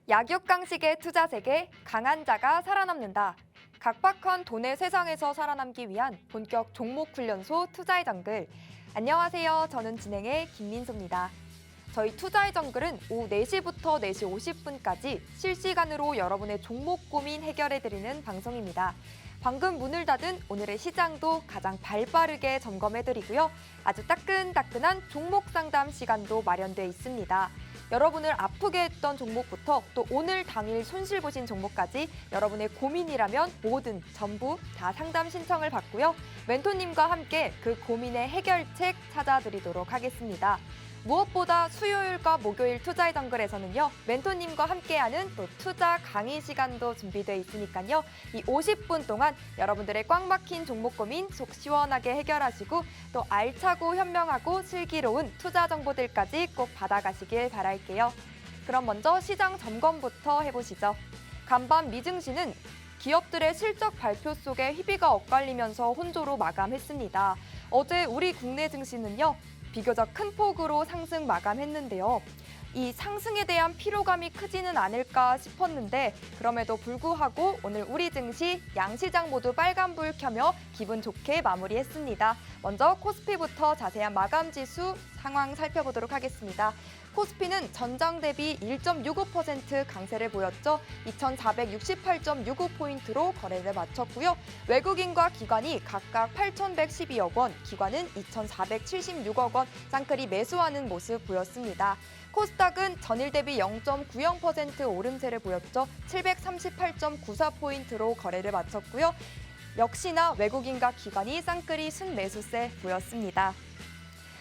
약육강식의 투자 세계, 강한 자가 살아남는다. 각박한 돈의 세상에서 살아남기 위한 본격 종목 훈련소 투자의 정글. 안녕하세요. 저는 진행의 김민소입니다. 저희 투자의 정글은 오후 4시부터 4시 50분까지 실시간으로 여러분의 종목 고민 해결해드리는 방송입니다. 방금 문을 닫은 오늘의 시장도 가장 발빠르게 점검해드리고요. 아주 따끈따끈한 종목 상담 시간도 마련돼 있습니다. 여러분을 아프게 했던 종목부터 또 오늘 당일 손실 보신 종목까지 여러분의 고민이라면 뭐든 전부 다 상담 신청을 받고요. 멘토님과 함께 그 고민의 해결책 찾아드리도록 하겠습니다. 무엇보다 수요일과 목요일 투자의 정글에서는요. 멘토님과 함께하는 또 투자 강의 시간도 준비되어 있으니까요. 이 50분 동안 여러분들의 꽉 막힌 종목 고민 속 시원하게 해결하시고 또 알차고 현명하고 슬기로운 투자 정보들까지 꼭 받아가시길 바랄게요. 그럼 먼저 시장 점검부터 해보시죠. 간밤 미증시는 기업들의 실적 발표 속에 희비가 엇갈리면서 혼조로 마감했습니다. 어제 우리 국내 증시는요. 비교적 큰 폭으로 상승 마감했는데요. 이 상승에 대한 피로감이 크지는 않을까 싶었는데 그럼에도 불구하고 오늘 우리 증시 양시장 모두 빨간불 켜며 기분 좋게 마무리했습니다. 먼저 코스피부터 자세한 마감 지수 상황 살펴보도록 하겠습니다. 코스피는 전장 대비 1.65% 강세를 보였죠. 2,468.65포인트로 거래를 마쳤고요. 외국인과 기관이 각각 8,112억 원, 기관은 2,476억 원 쌍끌이 매수하는 모습 보였습니다. 코스닥은 전일 대비 0.90% 오름세를 보였죠. 738.94포인트로 거래를 마쳤고요. 역시나 외국인과 기관이 쌍끌이 순매수세 보였습니다.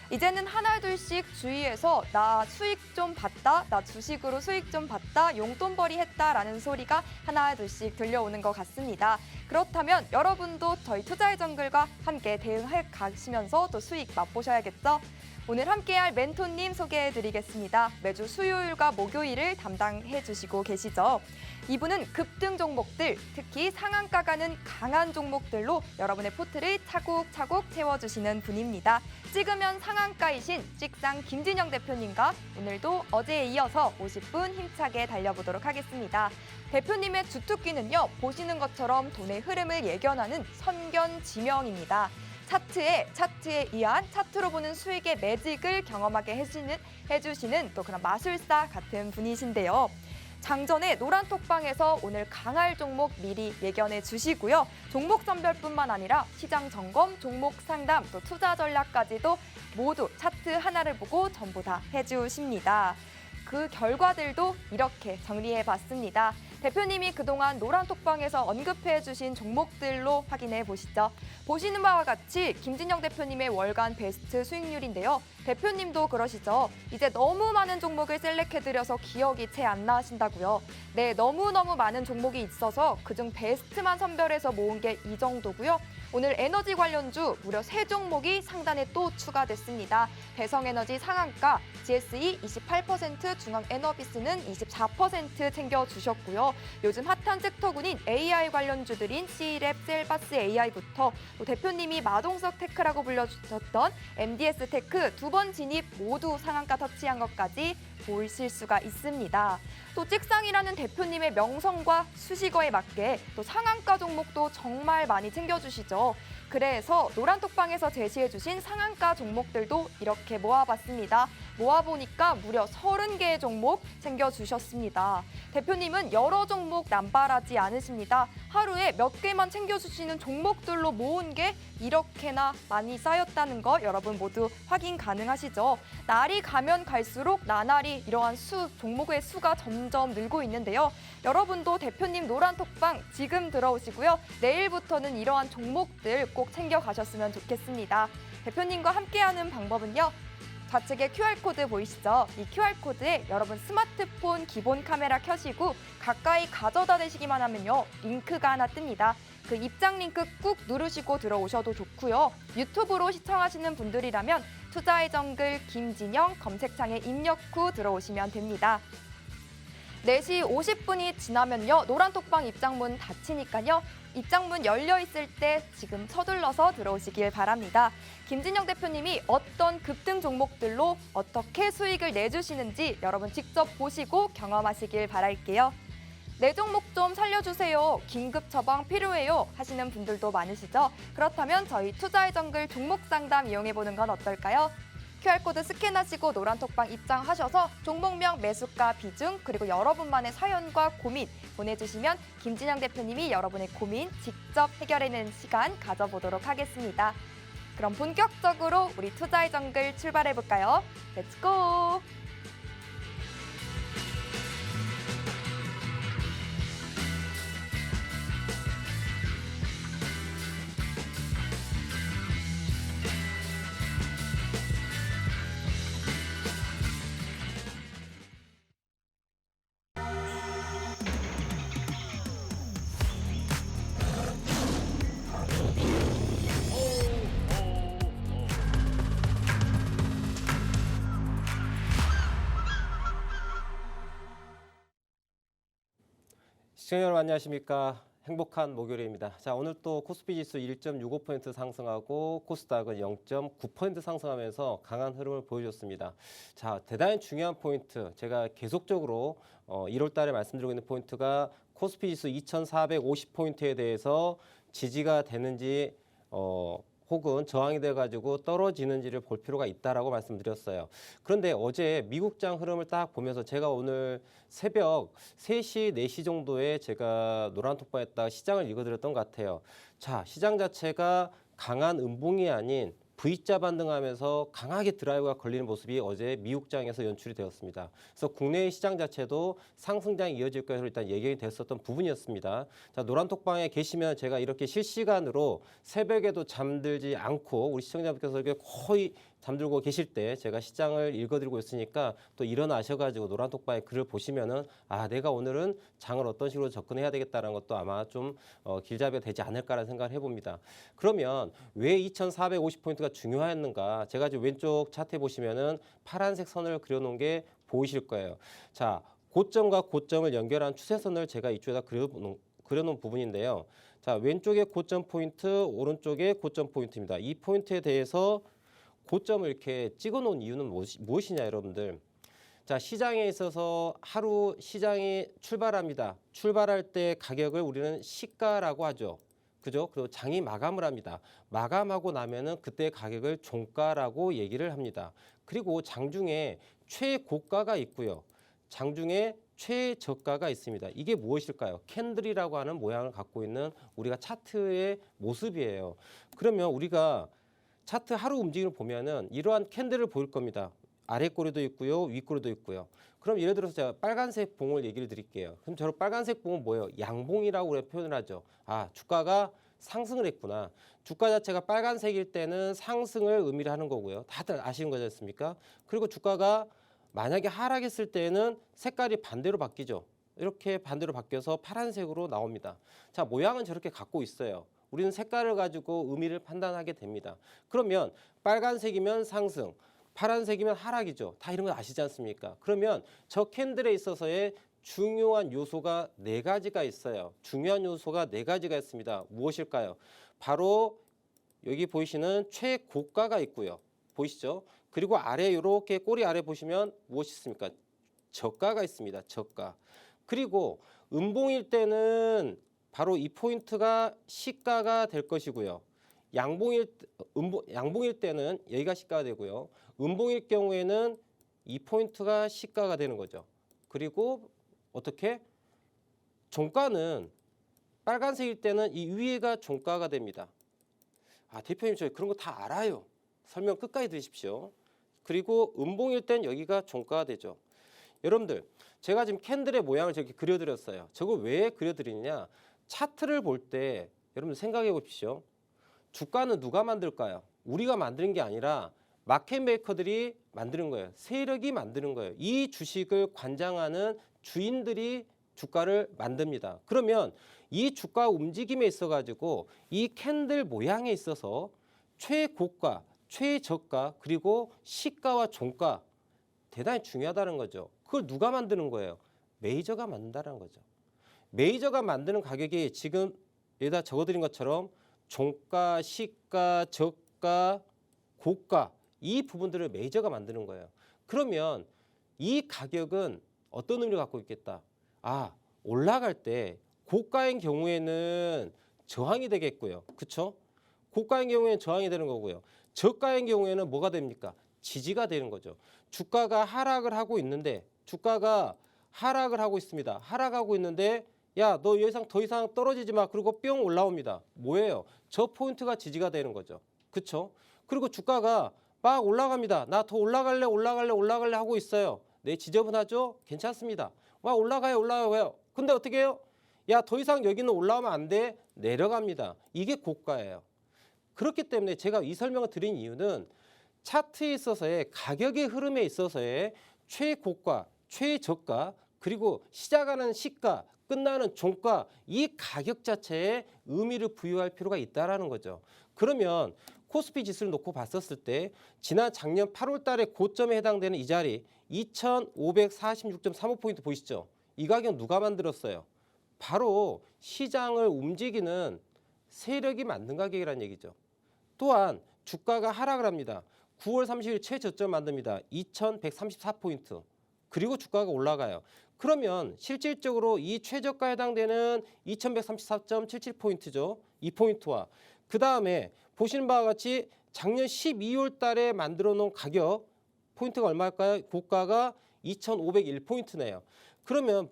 이제는 하나둘씩 주위에서 나 수익 좀 봤다, 나 주식으로 수익 좀 봤다, 용돈벌이 했다라는 소리가 하나둘씩 들려오는 것 같습니다. 그렇다면 여러분도 저희 투자의 정글과 함께 대응해 가시면서 또 수익 맛보셔야겠죠? 오늘 함께할 멘토님 소개해드리겠습니다. 매주 수요일과 목요일을 담당해주시고 계시죠. 이분은 급등 종목들, 특히 상한가 가는 강한 종목들로 여러분의 포트를 차곡차곡 채워주시는 분입니다. 찍으면 상한가이신 찍상 김진영 대표님과 오늘도 어제에 이어서 50분 힘차게 달려보도록 하겠습니다. 대표님의 주특기는요, 보시는 것처럼 돈의 흐름을 예견하는 선견지명입니다. 차트에 의한 차트로 보는 수익의 매직을 경험하게 해주시는 또 그런 마술사 같은 분이신데요. 장전에 노란톡방에서 오늘 강할 종목 미리 예견해 주시고요. 종목 선별뿐만 아니라 시장 점검, 종목 상담, 또 투자 전략까지도 모두 차트 하나를 보고 전부 다 해주십니다. 그 결과들도 이렇게 정리해봤습니다. 대표님이 그동안 노란톡방에서 언급해주신 종목들로 확인해 보시죠. 보시는 바와 같이 김진영 대표님의 월간 베스트 수익률인데요. 대표님도 그러시죠. 이제 너무 많은 종목을 셀렉해드려서 기억이 채 안 나신다고요. 네, 너무너무 많은 종목이 있어서 그중 베스트만 선별해서 모은 게 이 정도고요. 오늘 에너지 관련주 무려 3종목이 상단에 또 추가됐습니다. 대성에너지 상한가, GSE 28%, 중앙에너비스는 24% 챙겨주셨고요. 요즘 핫한 섹터군인 AI 관련주들인 C랩, 셀바스 AI부터 또 대표님이 마동석 테크라고 불려주셨던 MDS 테크 2번 진입 모두 상한가 터치한 것까지 보실 수가 있습니다. 또 찍상이라는 대표님의 명성과 수식어에 맞게 또 상한가 종목도 정말 많이 챙겨주시죠. 그래서 노란톡방에서 제시해주신 상한가 종목들도 이렇게 모아봤습니다. 모아보니까 무려 30개의 종목 챙겨주셨습니다. 대표님은 여러 종목 남발하지 않으십니다. 하루에 몇 개만 챙겨주시는 종목들로 모은 게 이렇게나 많이 쌓였다는 거 여러분 모두 확인 가능하시죠? 날이 가면 갈수록 나날이 이러한 종목의 수가 점점 늘고 있는데요. 여러분도 대표님 노란톡방 지금 들어오시고요. 내일부터는 이러한 종목들 꼭 챙겨가셨으면 좋겠습니다. 대표님과 함께하는 방법은요. 좌측에 QR코드 보이시죠? 이 QR코드에 여러분 스마트폰 기본 카메라 켜시고 가까이 가져다 대시기만 하면요. 링크가 하나 뜹니다. 그 입장 링크 꾹 누르시고 들어오셔도 좋고요. 유튜브로 시청하시는 분들이라면 투자의 정글 김진영 검색창에 입력 후 들어오시면 됩니다. 4시 50분이 지나면요. 노란톡방 입장문 닫히니까요. 입장문 열려 있을 때 지금 서둘러서 들어오시길 바랍니다. 김진영 대표님이 어떤 급등 종목들로 어떻게 수익을 내주시는지 여러분 직접 보시고 경험하시길 바랄게요. 내 종목 좀 살려주세요. 긴급 처방 필요해요. 하시는 분들도 많으시죠? 그렇다면 저희 투자의 정글 종목 상담 이용해보는 건 어떨까요? QR코드 스캔하시고 노란톡방 입장하셔서 종목명, 매수가, 비중, 그리고 여러분만의 사연과 고민 보내주시면 김진영 대표님이 여러분의 고민 직접 해결해내는 시간 가져보도록 하겠습니다. 그럼 본격적으로 우리 투자의 정글 출발해볼까요? 렛츠고! 시청자 여러분 안녕하십니까. 행복한 목요일입니다. 자, 오늘 또 코스피 지수 1.65% 상승하고 코스닥은 0.9% 상승하면서 강한 흐름을 보여줬습니다. 자, 대단히 중요한 포인트, 제가 계속적으로 1월 달에 말씀드리고 있는 포인트가 코스피 지수 2450포인트에 대해서 지지가 되는지 혹은 저항이 돼가지고 떨어지는지를 볼 필요가 있다라고 말씀드렸어요. 그런데 어제 미국장 흐름을 딱 보면서 제가 오늘 새벽 3시, 4시 정도에 제가 노란톡방에다가 시장을 읽어드렸던 것 같아요. 자, 시장 자체가 강한 음봉이 아닌 V자 반등하면서 강하게 드라이브가 걸리는 모습이 어제 미국장에서 연출이 되었습니다. 그래서 국내 시장 자체도 상승장이 이어질 것으로 일단 예견이 됐었던 부분이었습니다. 자, 노란톡방에 계시면 제가 이렇게 실시간으로 새벽에도 잠들지 않고 우리 시청자분께서 이렇게 거의 잠들고 계실 때 제가 시장을 읽어드리고 있으니까 또 일어나셔가지고 노란톡방에 글을 보시면은 아, 내가 오늘은 장을 어떤 식으로 접근해야 되겠다는 것도 아마 좀 길잡이가 되지 않을까라는 생각을 해봅니다. 그러면 왜 2450포인트가 중요했는가? 제가 지금 왼쪽 차트에 보시면은 파란색 선을 그려놓은 게 보이실 거예요. 자, 고점과 고점을 연결한 추세선을 제가 이쪽에다 그려놓은 부분인데요. 자, 왼쪽에 고점 포인트, 오른쪽에 고점 포인트입니다. 이 포인트에 대해서 고점을 이렇게 찍어 놓은 이유는 무엇이냐, 여러분들. 자, 시장에 있어서 하루 시장이 출발합니다. 출발할 때 가격을 우리는 시가라고 하죠. 그죠? 그리고 장이 마감을 합니다. 마감하고 나면은 그때 가격을 종가라고 얘기를 합니다. 그리고 장중에 최고가가 있고요. 장중에 최저가가 있습니다. 이게 무엇일까요? 캔들이라고 하는 모양을 갖고 있는 우리가 차트의 모습이에요. 그러면 우리가 차트 하루 움직임을 보면은 이러한 캔들을 보일 겁니다. 아래 꼬리도 있고요, 위 꼬리도 있고요. 그럼 예를 들어서 제가 빨간색 봉을 얘기를 드릴게요. 그럼 저로 빨간색 봉은 뭐예요? 양봉이라고 우리가 표현을 하죠. 아, 주가가 상승을 했구나. 주가 자체가 빨간색일 때는 상승을 의미를 하는 거고요. 다들 아시는 거지 않습니까? 그리고 주가가 만약에 하락했을 때는 색깔이 반대로 바뀌죠. 이렇게 반대로 바뀌어서 파란색으로 나옵니다. 자, 모양은 저렇게 갖고 있어요. 우리는 색깔을 가지고 의미를 판단하게 됩니다. 그러면 빨간색이면 상승, 파란색이면 하락이죠. 다 이런 거 아시지 않습니까? 그러면 저 캔들에 있어서의 중요한 요소가 4가지가 있어요. 중요한 요소가 4가지가 있습니다. 무엇일까요? 바로 여기 보이시는 최고가가 있고요. 보이시죠? 그리고 아래 이렇게 꼬리 아래 보시면 무엇이 있습니까? 저가가 있습니다. 저가. 그리고 음봉일 때는 바로 이 포인트가 시가가 될 것이고요. 양봉일 때는 여기가 시가가 되고요. 음봉일 경우에는 이 포인트가 시가가 되는 거죠. 그리고 어떻게? 종가는 빨간색일 때는 이 위에가 종가가 됩니다. 아, 대표님 저 그런 거 다 알아요. 설명 끝까지 들으십시오. 그리고 음봉일 땐 여기가 종가가 되죠. 여러분들, 제가 지금 캔들의 모양을 저렇게 그려드렸어요. 저걸 왜 그려드리느냐? 차트를 볼 때 여러분들 생각해 보십시오. 주가는 누가 만들까요? 우리가 만드는 게 아니라 마켓 메이커들이 만드는 거예요. 세력이 만드는 거예요. 이 주식을 관장하는 주인들이 주가를 만듭니다. 그러면 이 주가 움직임에 있어 가지고 이 캔들 모양에 있어서 최고가, 최저가, 그리고 시가와 종가 대단히 중요하다는 거죠. 그걸 누가 만드는 거예요? 메이저가 만든다는 거죠. 메이저가 만드는 가격이 지금 여기다 적어드린 것처럼 종가, 시가, 저가, 고가 이 부분들을 메이저가 만드는 거예요. 그러면 이 가격은 어떤 의미를 갖고 있겠다. 아, 올라갈 때 고가인 경우에는 저항이 되겠고요. 그렇죠? 고가인 경우에는 저항이 되는 거고요. 저가인 경우에는 뭐가 됩니까? 지지가 되는 거죠. 주가가 하락을 하고 있는데 주가가 하락을 하고 있습니다. 하락하고 있는데 야, 너 더 이상 떨어지지 마. 그리고 뿅 올라옵니다. 뭐예요? 저 포인트가 지지가 되는 거죠. 그렇죠? 그리고 주가가 막 올라갑니다. 나 더 올라갈래 하고 있어요. 네, 지저분하죠? 괜찮습니다. 와, 올라가요. 근데 어떻게 해요? 야, 더 이상 여기는 올라오면 안 돼. 내려갑니다. 이게 고가예요. 그렇기 때문에 제가 이 설명을 드린 이유는 차트에 있어서의 가격의 흐름에 있어서의 최고가, 최저가, 그리고 시작하는 시가, 끝나는 종가, 이 가격 자체에 의미를 부여할 필요가 있다는 거죠. 그러면 코스피 지수를 놓고 봤었을 때 지난 작년 8월 달에 고점에 해당되는 이 자리 2546.35포인트 보이시죠? 이 가격 누가 만들었어요? 바로 시장을 움직이는 세력이 만든 가격이라는 얘기죠. 또한 주가가 하락을 합니다. 9월 30일 최저점 만듭니다. 2134포인트. 그리고 주가가 올라가요. 그러면 실질적으로 이 최저가에 해당되는 2134.77포인트죠. 이 포인트와 그 다음에 보시는 바와 같이 작년 12월 달에 만들어 놓은 가격 포인트가 얼마일까요? 고가가 2501포인트네요. 그러면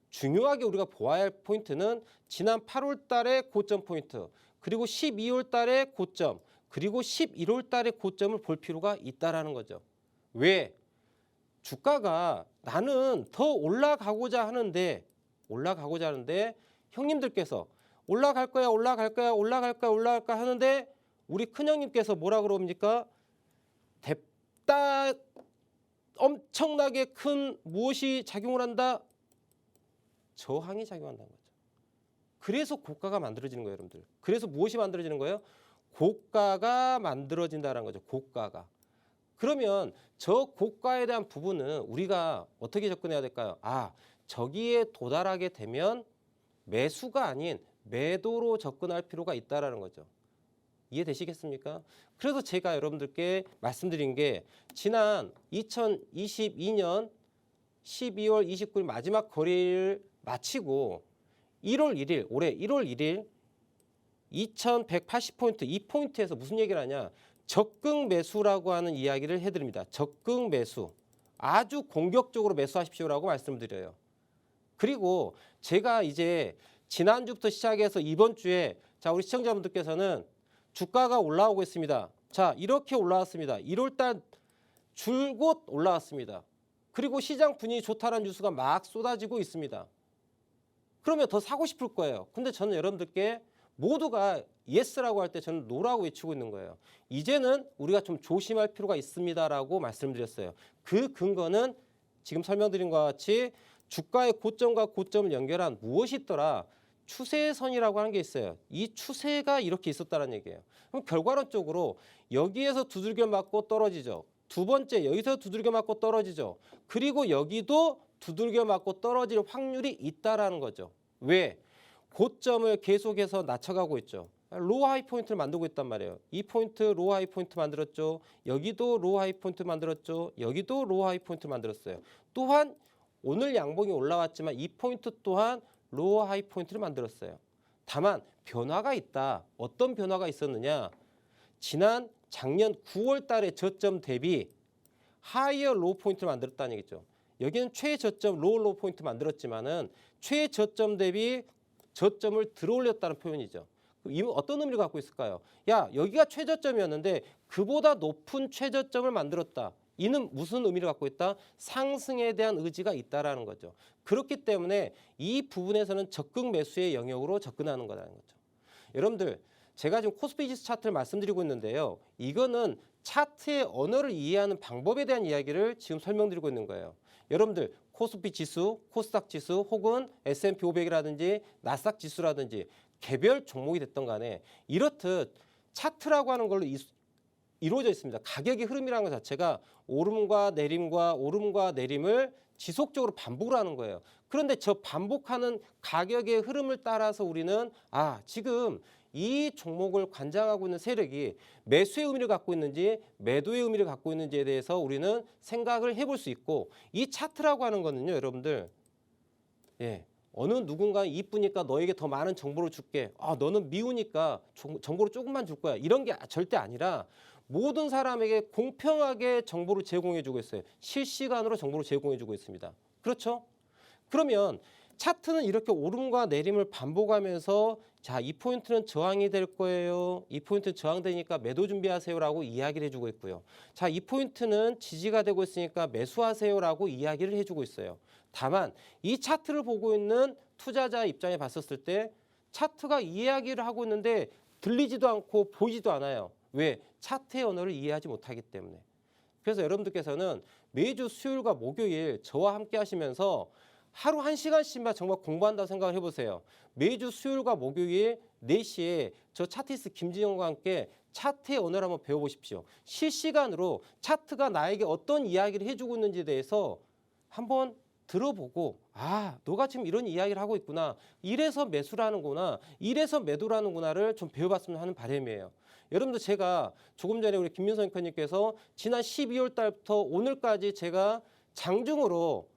중요하게 우리가 보아야 할 포인트는 지난 8월 달의 고점 포인트, 그리고 12월 달의 고점, 그리고 11월 달의 고점을 볼 필요가 있다라는 거죠. 왜? 주가가 나는 더 올라가고자 하는데 형님들께서 올라갈 거야 하는데 우리 큰형님께서 뭐라 그럽니까? 뎁다 엄청나게 큰 무엇이 작용을 한다? 저항이 작용한다는 거죠. 그래서 고가가 만들어지는 거예요, 여러분들. 그래서 무엇이 만들어지는 거예요? 고가가 만들어진다는 거죠. 고가가. 그러면 저 고가에 대한 부분은 우리가 어떻게 접근해야 될까요? 아, 저기에 도달하게 되면 매수가 아닌 매도로 접근할 필요가 있다는 거죠. 이해되시겠습니까? 그래서 제가 여러분들께 말씀드린 게 지난 2022년 12월 29일 마지막 거래를 마치고 1월 1일, 올해 1월 1일 2180포인트, 이 포인트에서 무슨 얘기를 하냐? 적극 매수라고 하는 이야기를 해드립니다. 적극 매수. 아주 공격적으로 매수하십시오라고 말씀드려요. 그리고 제가 이제 지난주부터 시작해서 이번 주에 자, 우리 시청자분들께서는 주가가 올라오고 있습니다. 자, 이렇게 올라왔습니다. 1월달 줄곧 올라왔습니다. 그리고 시장 분위기 좋다는 뉴스가 막 쏟아지고 있습니다. 그러면 더 사고 싶을 거예요. 근데 저는 여러분들께 모두가 예스라고 할 때 저는 노라고 외치고 있는 거예요. 이제는 우리가 좀 조심할 필요가 있습니다라고 말씀드렸어요. 그 근거는 지금 설명드린 것과 같이 주가의 고점과 고점을 연결한 무엇이 있더라? 추세선이라고 하는 게 있어요. 이 추세가 이렇게 있었다는 얘기예요. 그럼 결과론적으로 여기에서 두들겨 맞고 떨어지죠. 두 번째 여기서 두들겨 맞고 떨어지죠. 그리고 여기도 두들겨 맞고 떨어질 확률이 있다라는 거죠. 왜? 고점을 계속해서 낮춰가고 있죠. 로우 하이 포인트를 만들고 있단 말이에요. 이 포인트 로우 하이 포인트 만들었죠. 여기도 로우 하이 포인트 만들었죠. 여기도 로우 하이 포인트 만들었어요. 또한 오늘 양봉이 올라왔지만 이 포인트 또한 로우 하이 포인트를 만들었어요. 다만 변화가 있다. 어떤 변화가 있었느냐? 지난 작년 9월 달의 저점 대비 하이어 로우 포인트를 만들었다는 얘기죠. 여기는 최저점 로우 포인트 만들었지만은 최저점 대비 저점을 들어올렸다는 표현이죠. 이 어떤 의미를 갖고 있을까요? 야, 여기가 최저점이었는데 그보다 높은 최저점을 만들었다. 이는 무슨 의미를 갖고 있다? 상승에 대한 의지가 있다라는 거죠. 그렇기 때문에 이 부분에서는 적극 매수의 영역으로 접근하는 거라는 거죠. 여러분들, 제가 지금 코스피 지수 차트를 말씀드리고 있는데요. 이거는 차트의 언어를 이해하는 방법에 대한 이야기를 지금 설명드리고 있는 거예요. 여러분들, 코스피 지수, 코스닥 지수 혹은 S&P 500이라든지 나스닥 지수라든지 개별 종목이 됐던 간에 이렇듯 차트라고 하는 걸로 이루어져 있습니다. 가격의 흐름이라는 것 자체가 오름과 내림을 지속적으로 반복을 하는 거예요. 그런데 저 반복하는 가격의 흐름을 따라서 우리는 지금 이 종목을 관장하고 있는 세력이 매수의 의미를 갖고 있는지 매도의 의미를 갖고 있는지에 대해서 우리는 생각을 해볼 수 있고, 이 차트라고 하는 거는요, 여러분들, 어느 누군가 이쁘니까 너에게 더 많은 정보를 줄게. 너는 미우니까 정보를 조금만 줄 거야. 이런 게 절대 아니라 모든 사람에게 공평하게 정보를 제공해주고 있어요. 실시간으로 정보를 제공해주고 있습니다. 그렇죠? 그러면 차트는 이렇게 오름과 내림을 반복하면서 자, 이 포인트는 저항이 될 거예요. 이 포인트는 저항되니까 매도 준비하세요라고 이야기를 해주고 있고요. 자, 이 포인트는 지지가 되고 있으니까 매수하세요라고 이야기를 해주고 있어요. 다만 이 차트를 보고 있는 투자자 입장에 봤었을 때 차트가 이야기를 하고 있는데 들리지도 않고 보이지도 않아요. 왜? 차트의 언어를 이해하지 못하기 때문에. 그래서 여러분들께서는 매주 수요일과 목요일 저와 함께 하시면서 하루 1시간씩만 정말 공부한다고 생각을 해보세요. 매주 수요일과 목요일 4시에 저 차트이스트 김진영과 함께 차트의 언어를 한번 배워보십시오. 실시간으로 차트가 나에게 어떤 이야기를 해주고 있는지에 대해서 한번 들어보고 너가 지금 이런 이야기를 하고 있구나. 이래서 매수를 하는구나. 이래서 매도를 하는구나를 좀 배워봤으면 하는 바람이에요. 여러분들 제가 조금 전에 우리 김민성 앵커님께서 지난 12월 달부터 오늘까지 제가 장중으로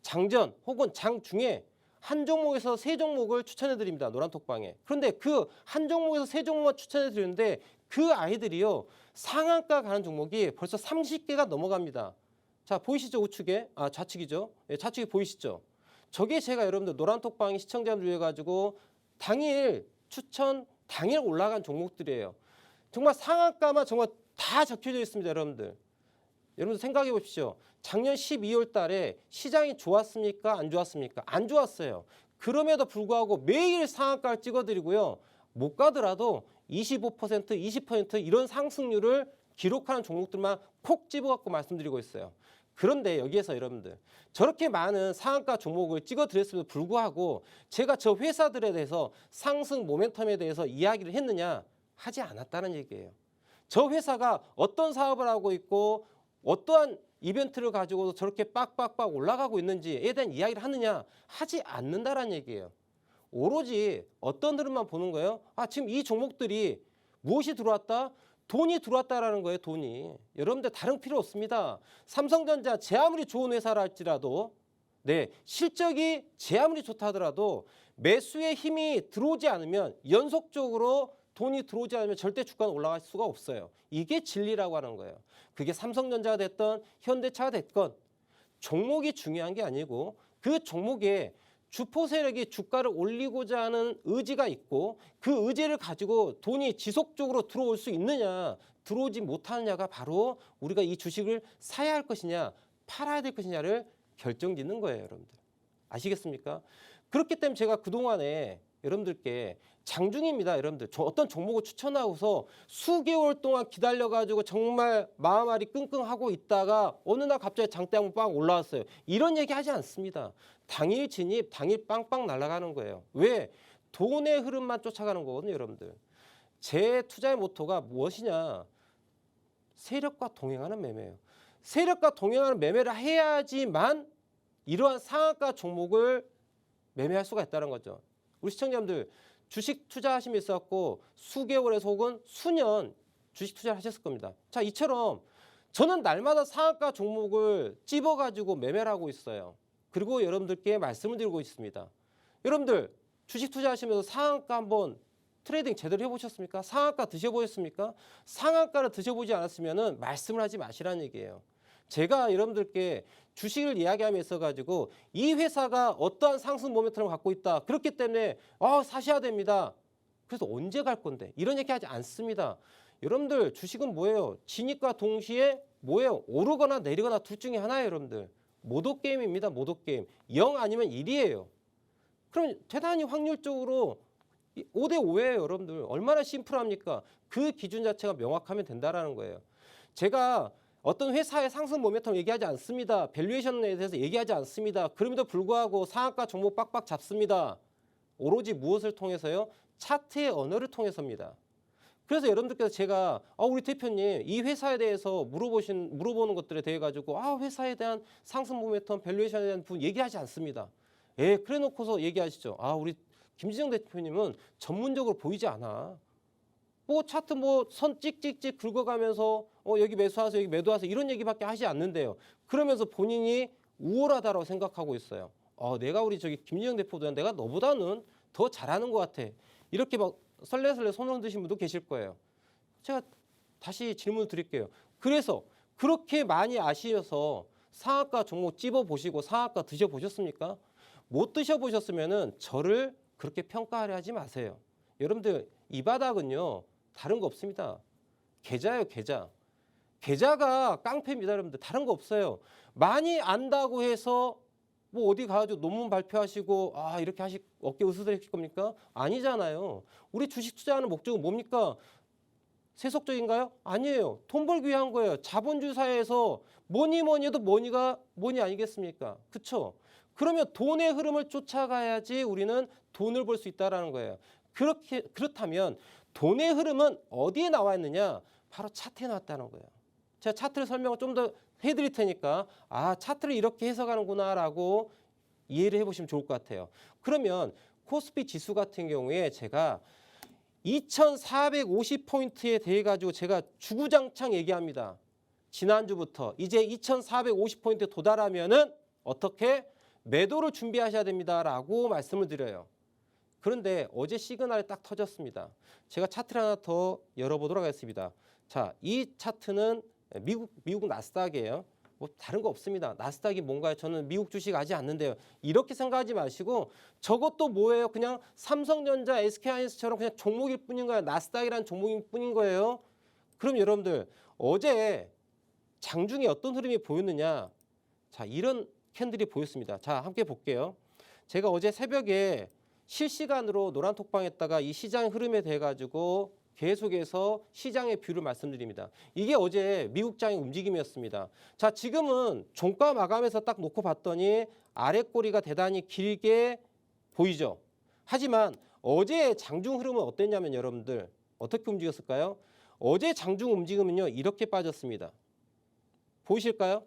장전 혹은 장중에 한 종목에서 3종목을 추천해 드립니다. 노란톡방에. 그런데 그 한 종목에서 3종목만 추천해 드리는데 그 아이들이요. 상한가 가는 종목이 벌써 30개가 넘어갑니다. 자, 보이시죠? 우측에? 좌측이죠. 좌측이 보이시죠? 저게 제가 여러분들 노란톡방에 시청자분들 위해 가지고 당일 추천, 당일 올라간 종목들이에요. 정말 상한가만 정말 다 적혀져 있습니다, 여러분들. 여러분들 생각해 보십시오. 작년 12월 달에 시장이 좋았습니까? 안 좋았습니까? 안 좋았어요. 그럼에도 불구하고 매일 상한가를 찍어드리고요. 못 가더라도 25%, 20% 이런 상승률을 기록하는 종목들만 콕 집어갖고 말씀드리고 있어요. 그런데 여기에서 여러분들 저렇게 많은 상한가 종목을 찍어드렸음에도 불구하고 제가 저 회사들에 대해서 상승 모멘텀에 대해서 이야기를 했느냐? 하지 않았다는 얘기예요. 저 회사가 어떤 사업을 하고 있고 어떠한 이벤트를 가지고 저렇게 빡빡빡 올라가고 있는지에 대한 이야기를 하느냐? 하지 않는다라는 얘기예요. 오로지 어떤 흐름만 보는 거예요? 지금 이 종목들이 무엇이 들어왔다? 돈이 들어왔다라는 거예요. 돈이. 여러분들 다른 필요 없습니다. 삼성전자 제 아무리 좋은 회사라 할지라도 실적이 제 아무리 좋다 하더라도 매수의 힘이 들어오지 않으면 연속적으로 돈이 들어오지 않으면 절대 주가는 올라갈 수가 없어요. 이게 진리라고 하는 거예요. 그게 삼성전자가 됐던 현대차가 됐건 종목이 중요한 게 아니고 그 종목에 주포 세력이 주가를 올리고자 하는 의지가 있고 그 의지를 가지고 돈이 지속적으로 들어올 수 있느냐 들어오지 못하느냐가 바로 우리가 이 주식을 사야 할 것이냐 팔아야 될 것이냐를 결정짓는 거예요. 여러분들 아시겠습니까? 그렇기 때문에 제가 그동안에 여러분들께 장중입니다. 여러분들 어떤 종목을 추천하고서 수개월 동안 기다려가지고 정말 마음앓이 끙끙하고 있다가 어느 날 갑자기 장대 한번 빵 올라왔어요. 이런 얘기 하지 않습니다. 당일 진입, 당일 빵빵 날아가는 거예요. 왜? 돈의 흐름만 쫓아가는 거거든요. 여러분들. 제 투자의 모토가 무엇이냐? 세력과 동행하는 매매예요. 세력과 동행하는 매매를 해야지만 이러한 상한가 종목을 매매할 수가 있다는 거죠. 우리 시청자분들 주식 투자하심이 있었고 수개월에서 혹은 수년 주식 투자를 하셨을 겁니다. 자, 이처럼 저는 날마다 상한가 종목을 찝어가지고 매매를 하고 있어요. 그리고 여러분들께 말씀을 드리고 있습니다. 여러분들 주식 투자하시면서 상한가 한번 트레이딩 제대로 해보셨습니까? 상한가 드셔보셨습니까? 상한가를 드셔보지 않았으면 말씀을 하지 마시라는 얘기예요. 제가 여러분들께 주식을 이야기함에 있어가지고 이 회사가 어떠한 상승 모멘텀을 갖고 있다. 그렇기 때문에 사셔야 됩니다. 그래서 언제 갈 건데? 이런 얘기 하지 않습니다. 여러분들 주식은 뭐예요? 진입과 동시에 뭐예요? 오르거나 내리거나 둘 중에 하나예요. 여러분들. 모도게임입니다. 모도게임. 0 아니면 1이에요. 그럼 대단히 확률적으로 5대 5예요. 여러분들. 얼마나 심플합니까? 그 기준 자체가 명확하면 된다는 거예요. 제가 어떤 회사의 상승 모멘텀 얘기하지 않습니다. 밸류에이션에 대해서 얘기하지 않습니다. 그럼에도 불구하고 상한가 종목 빡빡 잡습니다. 오로지 무엇을 통해서요? 차트의 언어를 통해서입니다. 그래서 여러분들께서 제가 우리 대표님 이 회사에 대해서 물어보는 것들에 대해 가지고 회사에 대한 상승 모멘텀 밸류에이션에 대한 부분 얘기하지 않습니다. 예, 그래 놓고서 얘기하시죠. 우리 김진영 대표님은 전문적으로 보이지 않아. 뭐 차트 뭐 선 찍찍찍 긁어가면서 여기 매수하세요, 여기 매도하세요 이런 얘기밖에 하지 않는데요. 그러면서 본인이 우월하다고 생각하고 있어요. 내가 우리 저기 김진영 대표보다 내가 너보다는 더 잘하는 것 같아. 이렇게 막 설레설레 손을 흔드신 분도 계실 거예요. 제가 다시 질문을 드릴게요. 그래서 그렇게 많이 아시어서 상한가 종목 찝어보시고 상한가 드셔보셨습니까? 못 드셔보셨으면은 저를 그렇게 평가하려 하지 마세요. 여러분들 이 바닥은요 다른 거 없습니다. 계좌예요, 계좌. 계좌가 깡패입니다, 여러분들. 다른 거 없어요. 많이 안다고 해서 뭐 어디 가가지고 논문 발표하시고 이렇게 어깨 으스스러질 겁니까? 아니잖아요. 우리 주식 투자하는 목적은 뭡니까? 세속적인가요? 아니에요. 돈 벌기 위한 거예요. 자본주의 사회에서 뭐니 해도 뭐니가 뭐니 아니겠습니까? 그렇죠? 그러면 돈의 흐름을 쫓아가야지 우리는 돈을 벌 수 있다라는 거예요. 그렇다면 돈의 흐름은 어디에 나와 있느냐? 바로 차트에 나왔다는 거예요. 제가 차트를 설명을 좀 더 해드릴 테니까 차트를 이렇게 해석하는구나라고 이해를 해보시면 좋을 것 같아요. 그러면 코스피 지수 같은 경우에 제가 2450포인트에 대해 가지고 제가 주구장창 얘기합니다. 지난주부터 이제 2450포인트에 도달하면은 어떻게 매도를 준비하셔야 됩니다라고 말씀을 드려요. 그런데 어제 시그널이 딱 터졌습니다. 제가 차트를 하나 더 열어보도록 하겠습니다. 자, 이 차트는 미국 나스닥이에요. 뭐 다른 거 없습니다. 나스닥이 뭔가요? 저는 미국 주식 하지 않는데요. 이렇게 생각하지 마시고 저것도 뭐예요? 그냥 삼성전자, SK하이닉스처럼 그냥 종목일 뿐인 거예요. 나스닥이라는 종목일 뿐인 거예요. 그럼 여러분들 어제 장중에 어떤 흐름이 보였느냐? 자, 이런 캔들이 보였습니다. 자, 함께 볼게요. 제가 어제 새벽에 실시간으로 노란톡방에다가 이 시장 흐름에 대해 가지고 계속해서 시장의 뷰를 말씀드립니다. 이게 어제 미국장의 움직임이었습니다. 자, 지금은 종가 마감에서 딱 놓고 봤더니 아래 꼬리가 대단히 길게 보이죠. 하지만 어제 장중 흐름은 어땠냐면 여러분들 어떻게 움직였을까요? 어제 장중 움직임은요 이렇게 빠졌습니다. 보이실까요?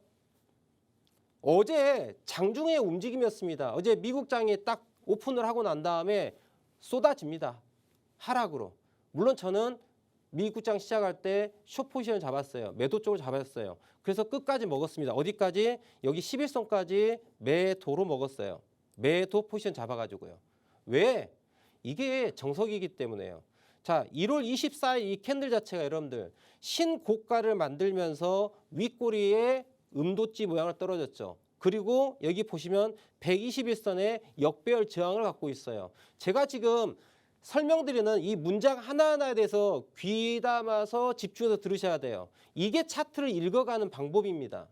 어제 장중의 움직임이었습니다. 어제 미국장이 딱 오픈을 하고 난 다음에 쏟아집니다. 하락으로. 물론 저는 미국장 시작할 때 숏 포지션을 잡았어요. 매도 쪽을 잡았어요. 그래서 끝까지 먹었습니다. 어디까지? 여기 11선까지 매도로 먹었어요. 매도 포지션 잡아가지고요. 왜? 이게 정석이기 때문에요. 자, 1월 24일 이 캔들 자체가 여러분들 신고가를 만들면서 윗꼬리에 음도치 모양을 떨어졌죠. 그리고 여기 보시면 121선의 역배열 저항을 갖고 있어요. 제가 지금 설명드리는 이 문장 하나하나에 대해서 귀담아서 집중해서 들으셔야 돼요. 이게 차트를 읽어가는 방법입니다.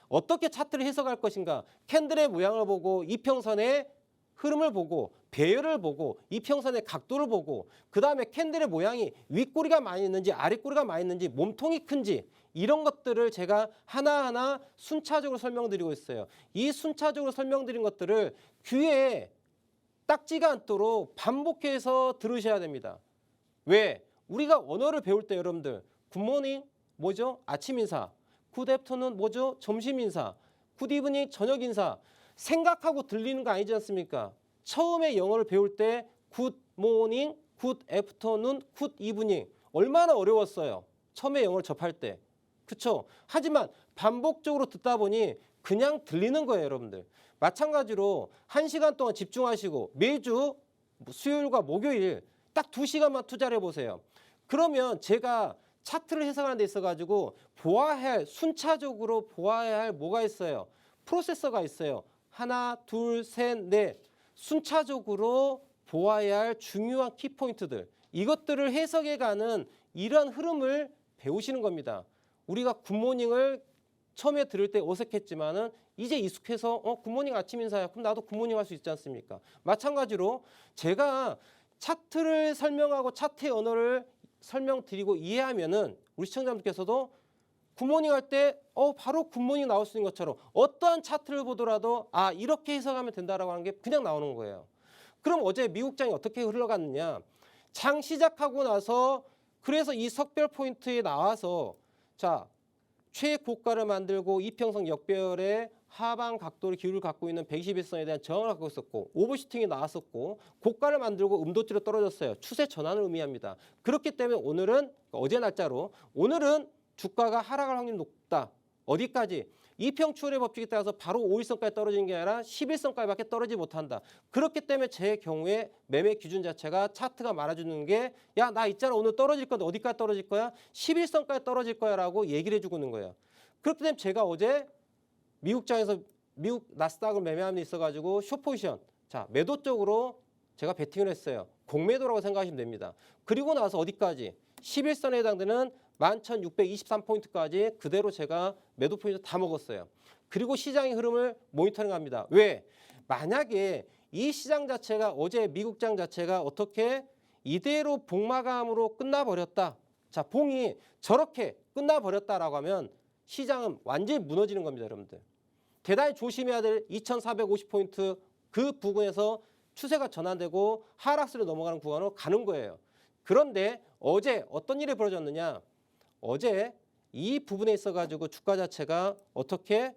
어떻게 차트를 해석할 것인가? 캔들의 모양을 보고 이평선의 흐름을 보고 배열을 보고 이평선의 각도를 보고 그 다음에 캔들의 모양이 윗꼬리가 많이 있는지 아랫꼬리가 많이 있는지 몸통이 큰지 이런 것들을 제가 하나하나 순차적으로 설명드리고 있어요. 이 순차적으로 설명드린 것들을 귀에 딱지가 않도록 반복해서 들으셔야 됩니다. 왜? 우리가 언어를 배울 때 여러분들 굿모닝 뭐죠? 아침 인사. 굿 애프터눈 뭐죠? 점심 인사. 굿 이브닝 저녁 인사. 생각하고 들리는 거 아니지 않습니까? 처음에 영어를 배울 때 굿 모닝, 굿 애프터눈, 굿 이브닝 얼마나 어려웠어요. 처음에 영어를 접할 때. 그렇죠? 하지만 반복적으로 듣다 보니 그냥 들리는 거예요, 여러분들. 마찬가지로 1시간 동안 집중하시고 매주 수요일과 목요일 딱 2시간만 투자를 해보세요. 그러면 제가 차트를 해석하는 데 있어가지고 순차적으로 보아야 할 뭐가 있어요? 프로세서가 있어요. 하나, 둘, 셋, 넷. 순차적으로 보아야 할 중요한 키포인트들. 이것들을 해석해가는 이러한 흐름을 배우시는 겁니다. 우리가 굿모닝을 처음에 들을 때 어색했지만은 이제 익숙해서 굿모닝 아침 인사야. 그럼 나도 굿모닝 할 수 있지 않습니까? 마찬가지로 제가 차트를 설명하고 차트의 언어를 설명드리고 이해하면은 우리 시청자분께서도 굿모닝 할 때 바로 굿모닝 나올 수 있는 것처럼 어떠한 차트를 보더라도 이렇게 해석하면 된다라고 하는 게 그냥 나오는 거예요. 그럼 어제 미국장이 어떻게 흘러갔느냐? 장 시작하고 나서 그래서 이 석별 포인트에 나와서 자 최고가를 만들고 이평선 역별의 하방 각도의 기울을 갖고 있는 121선에 대한 저항을 갖고 있었고 오버슈팅이 나왔었고 고가를 만들고 음도치로 떨어졌어요. 추세 전환을 의미합니다. 그렇기 때문에 오늘은 어제 날짜로 오늘은 주가가 하락할 확률이 높다. 어디까지? 이평추월의 법칙에 따라서 바로 5일선까지 떨어지는 게 아니라 11선까지밖에 떨어지지 못한다. 그렇기 때문에 제 경우에 매매 기준 자체가 차트가 말해주는 게 야, 나 있잖아. 오늘 떨어질 건데 어디까지 떨어질 거야? 11선까지 떨어질 거야 라고 얘기를 해주고 있는 거예요. 그렇기 때문에 제가 어제 미국장에서 미국 나스닥을 매매하는 데 있어가지고 숏포지션 자 매도 쪽으로 제가 베팅을 했어요. 공매도라고 생각하시면 됩니다. 그리고 나서 어디까지? 11선에 해당되는 11,623포인트까지 그대로 제가 매도 포인트 다 먹었어요. 그리고 시장의 흐름을 모니터링합니다. 왜? 만약에 이 시장 자체가 어제 미국장 자체가 어떻게 이대로 복마감으로 끝나버렸다. 자, 봉이 저렇게 끝나버렸다라고 하면 시장은 완전히 무너지는 겁니다, 여러분들. 대단히 조심해야 될 2,450포인트 그 부분에서 추세가 전환되고 하락세로 넘어가는 구간으로 가는 거예요. 그런데 어제 어떤 일이 벌어졌느냐? 어제 이 부분에 있어가지고 주가 자체가 어떻게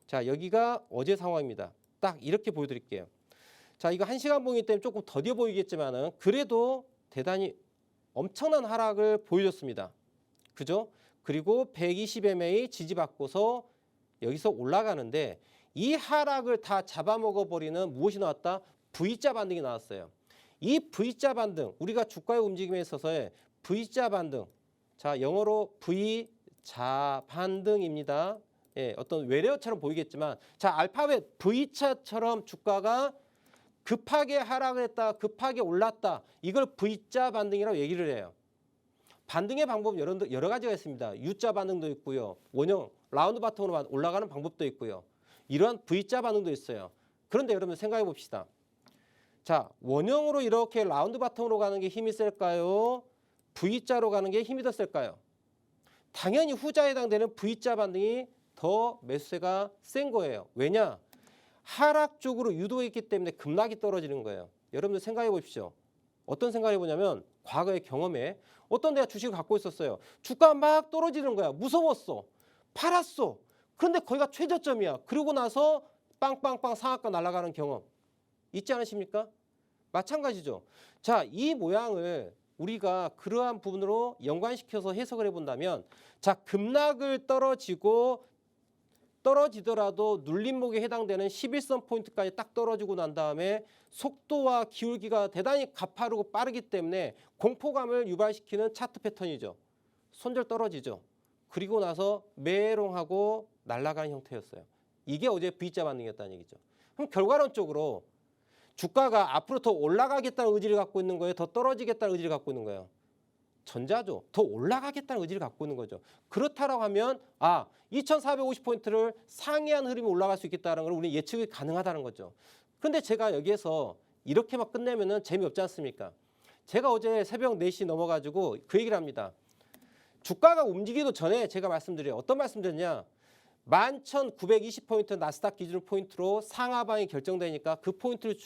자 여기가 어제 상황입니다. 딱 이렇게 보여드릴게요. 자 이거 1시간 봉이기 때문에 조금 더뎌 보이겠지만은 그래도 대단히 엄청난 하락을 보여줬습니다. 그죠? 그리고 120MA 지지받고서 여기서 올라가는데 이 하락을 다 잡아먹어 버리는 무엇이 나왔다? V자 반등이 나왔어요. 이 V자 반등 우리가 주가의 움직임에 있어서의 V자 반등 자 영어로 V자 반등입니다. 예, 어떤 외래어처럼 보이겠지만 자 알파벳 V자처럼 주가가 급하게 하락을 했다 급하게 올랐다 이걸 V자 반등이라고 얘기를 해요. 반등의 방법 여러 가지가 있습니다. U자 반등도 있고요. 원형 라운드 바텀으로 올라가는 방법도 있고요. 이러한 V자 반등도 있어요. 그런데 여러분 생각해 봅시다. 자 원형으로 이렇게 라운드 바텀으로 가는 게 힘이 셀까요? V자로 가는 게 힘이 더 셀까요? 당연히 후자에 해당되는 V자 반등이 더 매수세가 센 거예요. 왜냐? 하락 쪽으로 유도했기 때문에 급락이 떨어지는 거예요. 여러분들 생각해 보십시오. 어떤 생각을 해보냐면 과거의 경험에 어떤 데가 주식을 갖고 있었어요. 주가가 막 떨어지는 거야. 무서웠어. 팔았어. 그런데 거기가 최저점이야. 그러고 나서 빵빵빵 상한가 날아가는 경험 있지 않으십니까? 마찬가지죠. 자, 이 모양을 우리가 그러한 부분으로 연관시켜서 해석을 해본다면 자, 급락을 떨어지더라도 눌림목에 해당되는 11선 포인트까지 딱 떨어지고 난 다음에 속도와 기울기가 대단히 가파르고 빠르기 때문에 공포감을 유발시키는 차트 패턴이죠. 손절 떨어지죠. 그리고 나서 메롱하고 날아가는 형태였어요. 이게 어제 V자 반등이었다는 얘기죠. 그럼 결과론적으로 주가가 앞으로 더 올라가겠다는 의지를 갖고 있는 거예요? 더 떨어지겠다는 의지를 갖고 있는 거예요? 전자죠. 더 올라가겠다는 의지를 갖고 있는 거죠. 그렇다라고 하면 2450포인트를 상회한 흐름이 올라갈 수 있겠다는 걸 우리 예측이 가능하다는 거죠. 그런데 제가 여기에서 이렇게만 끝내면은 재미없지 않습니까? 제가 어제 새벽 4시 넘어가지고 그 얘기를 합니다. 주가가 움직이기도 전에 제가 말씀드려요. 어떤 말씀드렸냐? 11,920포인트 나스닥 기준 포인트로 상하방이 결정되니까 그 포인트를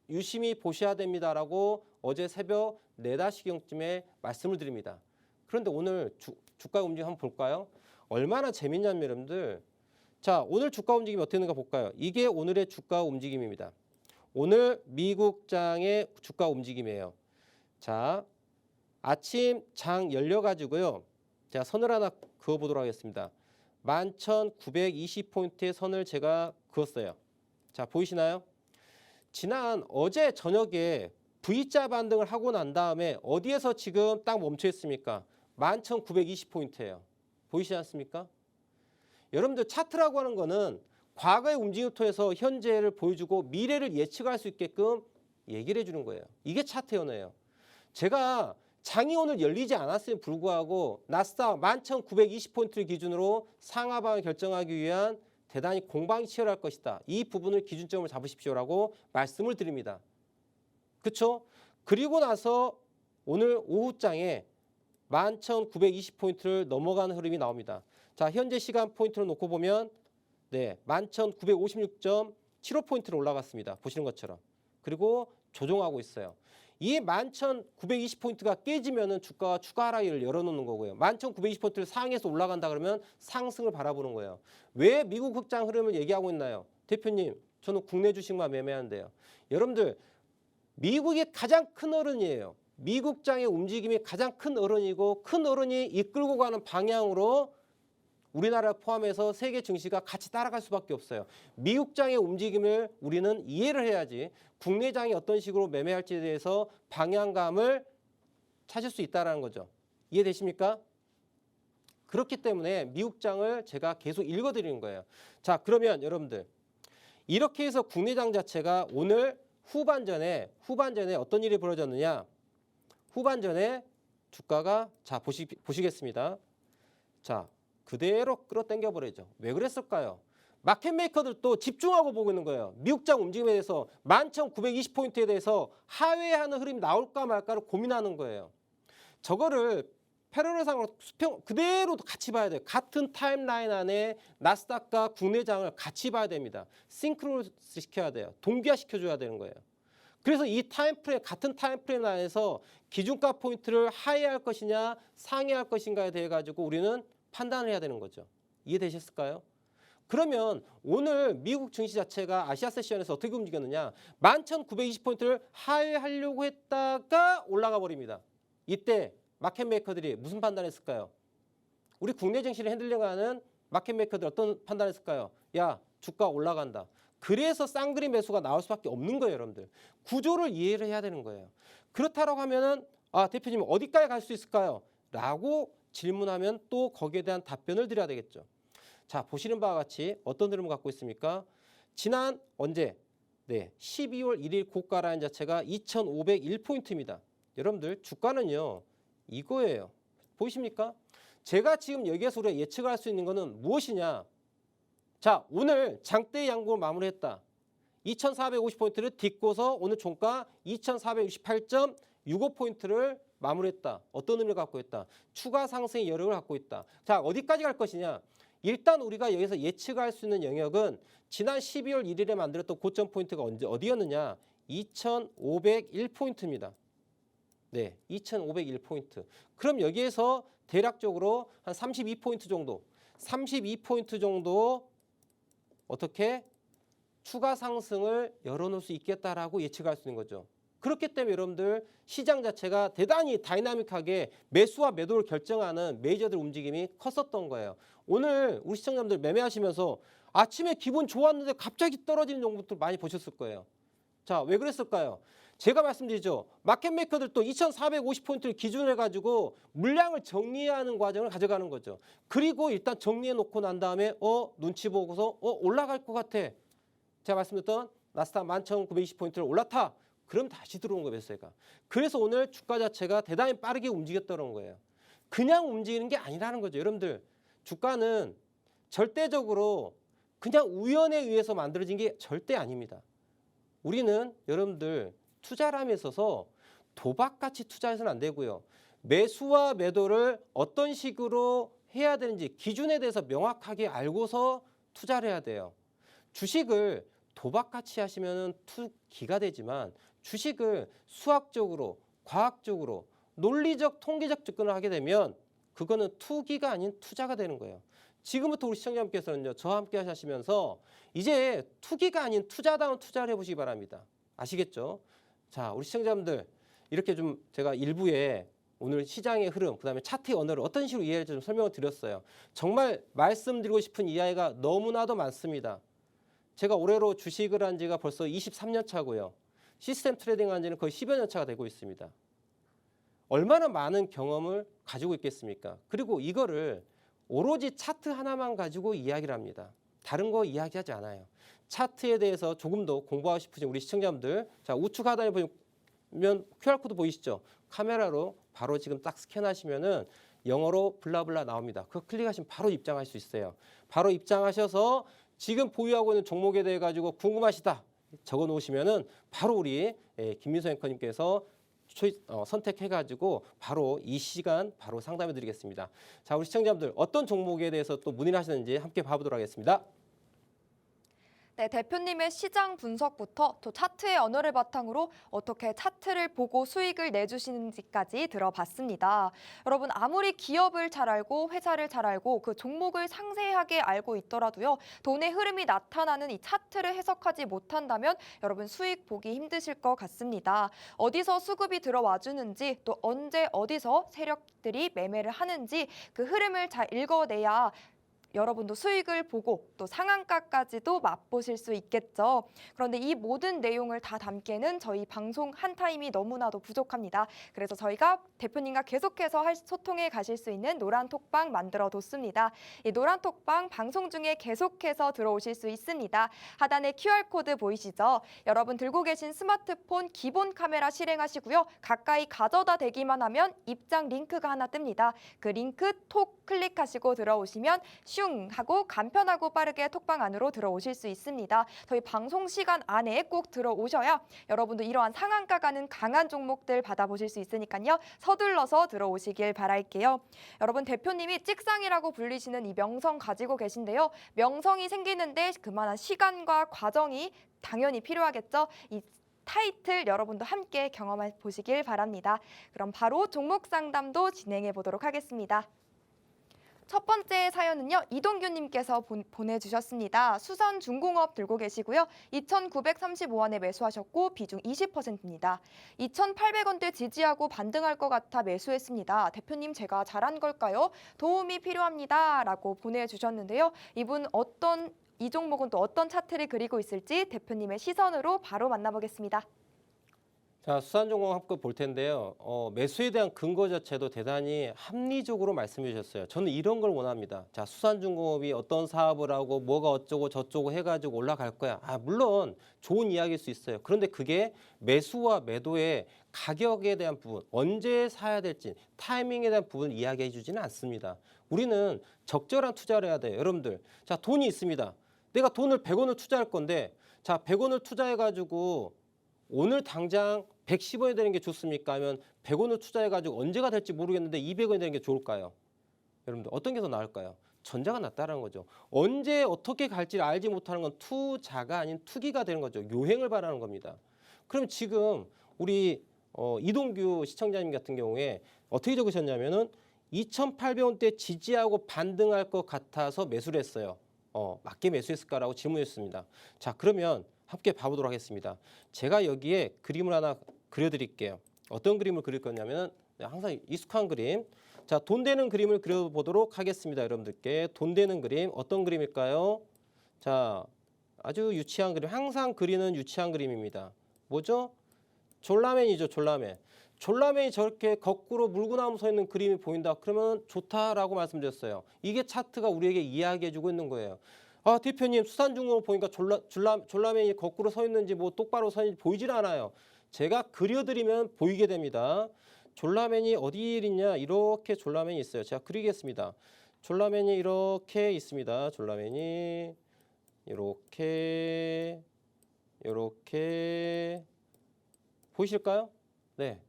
유심히 보셔야 됩니다라고 어제 새벽 4, 5시경쯤에 말씀을 드립니다. 그런데 오늘 주가 움직임 한번 볼까요? 얼마나 재밌냐면 여러분들 자 오늘 주가 움직임이 어떻게 되는가 볼까요? 이게 오늘의 주가 움직임입니다. 오늘 미국장의 주가 움직임이에요. 자 아침 장 열려가지고요. 제가 선을 하나 그어보도록 하겠습니다. 11,920포인트의 선을 제가 그었어요. 자 보이시나요? 지난 어제 저녁에 V자 반등을 하고 난 다음에 어디에서 지금 딱 멈춰 있습니까? 11,920포인트예요. 보이시지 않습니까? 여러분들 차트라고 하는 거는 과거의 움직임을 통해서 현재를 보여주고 미래를 예측할 수 있게끔 얘기를 해주는 거예요. 이게 차트 연애예요. 제가 장이 오늘 열리지 않았음에 불구하고 나스닥 11,920포인트를 기준으로 상하방을 결정하기 위한 대단히 공방이 치열할 것이다. 이 부분을 기준점을 잡으십시오라고 말씀을 드립니다. 그렇죠? 그리고 나서 오늘 오후장에 11,920포인트를 넘어가는 흐름이 나옵니다. 자, 현재 시간 포인트로 놓고 보면 11,956.75포인트로 올라갔습니다. 보시는 것처럼. 그리고 조정하고 있어요. 이 11,920포인트가 깨지면은 주가가 추가 하락을 열어놓는 거고요. 11,920포인트를 상향해서 올라간다 그러면 상승을 바라보는 거예요. 왜 미국 흑장 흐름을 얘기하고 있나요? 대표님, 저는 국내 주식만 매매하는데요. 여러분들, 미국이 가장 큰 어른이에요. 미국장의 움직임이 가장 큰 어른이고 큰 어른이 이끌고 가는 방향으로 우리나라를 포함해서 세계 증시가 같이 따라갈 수밖에 없어요. 미국장의 움직임을 우리는 이해를 해야지 국내장이 어떤 식으로 매매할지에 대해서 방향감을 찾을 수 있다는 거죠. 이해되십니까? 그렇기 때문에 미국장을 제가 계속 읽어드리는 거예요. 자, 그러면 여러분들 이렇게 해서 국내장 자체가 오늘 후반전에 어떤 일이 벌어졌느냐. 후반전에 주가가 자 보시겠습니다. 자, 그대로 끌어당겨 버리죠. 왜 그랬을까요? 마켓메이커들도 집중하고 보고 있는 거예요. 미국장 움직임에 대해서 11,920포인트에 대해서 하회하는 흐름이 나올까 말까를 고민하는 거예요. 저거를 패러렐상으로 수평 그대로 같이 봐야 돼요. 같은 타임라인 안에 나스닥과 국내장을 같이 봐야 됩니다. 싱크로를 시켜야 돼요. 동기화 시켜줘야 되는 거예요. 그래서 이 타임프레임 같은 타임프레임 안에서 기준가 포인트를 하회할 것이냐 상회할 것인가에 대해 가지고 우리는 판단을 해야 되는 거죠. 이해되셨을까요? 그러면 오늘 미국 증시 자체가 아시아 세션에서 어떻게 움직였느냐. 11,920포인트를 하회하려고 했다가 올라가 버립니다. 이때 마켓메이커들이 무슨 판단했을까요? 우리 국내 증시를 핸들링하는 마켓메이커들 어떤 판단했을까요? 야, 주가 올라간다. 그래서 쌍그림 매수가 나올 수밖에 없는 거예요, 여러분들. 구조를 이해를 해야 되는 거예요. 그렇다고 하면은 대표님 어디까지 갈 수 있을까요? 라고 질문하면 또 거기에 대한 답변을 드려야 되겠죠. 자, 보시는 바와 같이 어떤 흐름을 갖고 있습니까? 지난 언제? 네, 12월 1일 고가 라인 자체가 2,501포인트입니다. 여러분들 주가는요. 이거예요. 보이십니까? 제가 지금 여기에서 우리가 예측할 수 있는 거는 무엇이냐? 자, 오늘 장대 양봉을 마무리했다. 2,450포인트를 딛고서 오늘 종가 2,468.65포인트를 마무리했다. 어떤 의미를 갖고 있다? 추가 상승의 여력을 갖고 있다. 자, 어디까지 갈 것이냐? 일단 우리가 여기서 예측할 수 있는 영역은 지난 12월 1일에 만들었던 고점 포인트가 어디였느냐? 2,501포인트입니다. 네, 2,501포인트. 그럼 여기에서 대략적으로 한 32포인트 정도 어떻게 추가 상승을 열어놓을 수 있겠다라고 예측할 수 있는 거죠. 그렇기 때문에 여러분들 시장 자체가 대단히 다이나믹하게 매수와 매도를 결정하는 메이저들 움직임이 컸었던 거예요. 오늘 우리 시청자분들 매매하시면서 아침에 기분 좋았는데 갑자기 떨어지는 종목들 많이 보셨을 거예요. 자, 왜 그랬을까요? 제가 말씀드리죠. 마켓메이커들도 2,450포인트를 기준으로 해가지고 물량을 정리하는 과정을 가져가는 거죠. 그리고 일단 정리해 놓고 난 다음에 눈치 보고서 올라갈 것 같아. 제가 말씀드렸던 나스닥 11,920포인트를 올라타. 그럼 다시 들어온 거예요, 매수세가. 그래서 오늘 주가 자체가 대단히 빠르게 움직였다는 거예요. 그냥 움직이는 게 아니라는 거죠. 여러분들 주가는 절대적으로 그냥 우연에 의해서 만들어진 게 절대 아닙니다. 우리는 여러분들 투자함에 있어서 도박같이 투자해서는 안 되고요. 매수와 매도를 어떤 식으로 해야 되는지 기준에 대해서 명확하게 알고서 투자를 해야 돼요. 주식을 도박같이 하시면 투기가 되지만 주식을 수학적으로, 과학적으로, 논리적, 통계적 접근을 하게 되면 그거는 투기가 아닌 투자가 되는 거예요. 지금부터 우리 시청자분께서는요. 저와 함께 하시면서 이제 투기가 아닌 투자다운 투자를 해보시기 바랍니다. 아시겠죠? 자, 우리 시청자분들 이렇게 좀 제가 일부에 오늘 시장의 흐름, 그다음에 차트의 언어를 어떤 식으로 이해할지 좀 설명을 드렸어요. 정말 말씀드리고 싶은 이야기가 너무나도 많습니다. 제가 올해로 주식을 한 지가 벌써 23년 차고요. 시스템 트레이딩 한 지는 거의 10여 년 차가 되고 있습니다. 얼마나 많은 경험을 가지고 있겠습니까? 그리고 이거를 오로지 차트 하나만 가지고 이야기를 합니다. 다른 거 이야기하지 않아요. 차트에 대해서 조금 더 공부하고 싶으신 우리 시청자분들, 자, 우측 하단에 보면 QR코드 보이시죠? 카메라로 바로 지금 딱 스캔하시면은 영어로 블라블라 나옵니다. 그거 클릭하시면 바로 입장할 수 있어요. 바로 입장하셔서 지금 보유하고 있는 종목에 대해 가지고 궁금하시다 적어 놓으시면은 바로 우리 김민서 앵커님께서 선택해가지고 바로 이 시간 바로 상담해드리겠습니다. 자, 우리 시청자분들 어떤 종목에 대해서 또 문의를 하시는지 함께 봐보도록 하겠습니다. 네, 대표님의 시장 분석부터 또 차트의 언어를 바탕으로 어떻게 차트를 보고 수익을 내주시는지까지 들어봤습니다. 여러분, 아무리 기업을 잘 알고 회사를 잘 알고 그 종목을 상세하게 알고 있더라도요, 돈의 흐름이 나타나는 이 차트를 해석하지 못한다면 여러분 수익 보기 힘드실 것 같습니다. 어디서 수급이 들어와 주는지 또 언제 어디서 세력들이 매매를 하는지 그 흐름을 잘 읽어내야 여러분도 수익을 보고 또 상한가까지도 맛보실 수 있겠죠. 그런데 이 모든 내용을 다 담기에는 저희 방송 한 타임이 너무나도 부족합니다. 그래서 저희가 대표님과 계속해서 소통해 가실 수 있는 노란 톡방 만들어 뒀습니다. 이 노란 톡방 방송 중에 계속해서 들어오실 수 있습니다. 하단에 QR코드 보이시죠? 여러분 들고 계신 스마트폰 기본 카메라 실행하시고요. 가까이 가져다 대기만 하면 입장 링크가 하나 뜹니다. 그 링크 톡 클릭하시고 들어오시면 슝 하고 간편하고 빠르게 톡방 안으로 들어오실 수 있습니다. 저희 방송 시간 안에 꼭 들어오셔야 여러분도 이러한 상한가 가는 강한 종목들 받아보실 수 있으니까요. 서둘러서 들어오시길 바랄게요. 여러분 대표님이 찍상이라고 불리시는 이 명성 가지고 계신데요. 명성이 생기는데 그만한 시간과 과정이 당연히 필요하겠죠. 이 타이틀 여러분도 함께 경험해 보시길 바랍니다. 그럼 바로 종목 상담도 진행해 보도록 하겠습니다. 첫 번째 사연은요. 이동규님께서 보내주셨습니다. 수선중공업 들고 계시고요. 2,935원에 매수하셨고 비중 20%입니다. 2,800원대 지지하고 반등할 것 같아 매수했습니다. 대표님 제가 잘한 걸까요? 도움이 필요합니다. 라고 보내주셨는데요. 이 종목은 또 어떤 차트를 그리고 있을지 대표님의 시선으로 바로 만나보겠습니다. 자, 수산중공업 한번 볼 텐데요. 매수에 대한 근거 자체도 대단히 합리적으로 말씀해 주셨어요. 저는 이런 걸 원합니다. 자, 수산중공업이 어떤 사업을 하고 뭐가 어쩌고 저쩌고 해가지고 올라갈 거야. 물론 좋은 이야기일 수 있어요. 그런데 그게 매수와 매도의 가격에 대한 부분, 언제 사야 될지, 타이밍에 대한 부분을 이야기해 주지는 않습니다. 우리는 적절한 투자를 해야 돼요. 여러분들, 자, 돈이 있습니다. 내가 돈을 100원을 투자할 건데, 자, 100원을 투자해가지고 오늘 당장 110원이 되는 게 좋습니까? 하면 100원을 투자해가지고 언제가 될지 모르겠는데 200원이 되는 게 좋을까요? 여러분들 어떤 게 더 나을까요? 전자가 낫다는 거죠. 언제 어떻게 갈지를 알지 못하는 건 투자가 아닌 투기가 되는 거죠. 요행을 바라는 겁니다. 그럼 지금 우리 이동규 시청자님 같은 경우에 어떻게 적으셨냐면은 2,800원대 지지하고 반등할 것 같아서 매수를 했어요. 맞게 매수했을까라고 질문했습니다. 자, 그러면 함께 봐보도록 하겠습니다. 제가 여기에 그림을 하나 그려드릴게요. 어떤 그림을 그릴 거냐면 항상 익숙한 그림. 자, 돈 되는 그림을 그려보도록 하겠습니다. 여러분들께 돈 되는 그림 어떤 그림일까요? 자, 아주 유치한 그림. 항상 그리는 유치한 그림입니다. 뭐죠? 졸라맨이죠. 졸라맨. 졸라맨이 저렇게 거꾸로 물구나무 서 있는 그림이 보인다. 그러면 좋다라고 말씀드렸어요. 이게 차트가 우리에게 이야기해주고 있는 거예요. 대표님 수산중공업 보니까 졸라맨이 거꾸로 서 있는지 뭐 똑바로 서 있는지 보이질 않아요. 제가 그려드리면 보이게 됩니다. 졸라맨이 어디 있냐? 이렇게 졸라맨이 있어요. 제가 그리겠습니다. 졸라맨이 이렇게 있습니다. 졸라맨이 이렇게 보이실까요? 네.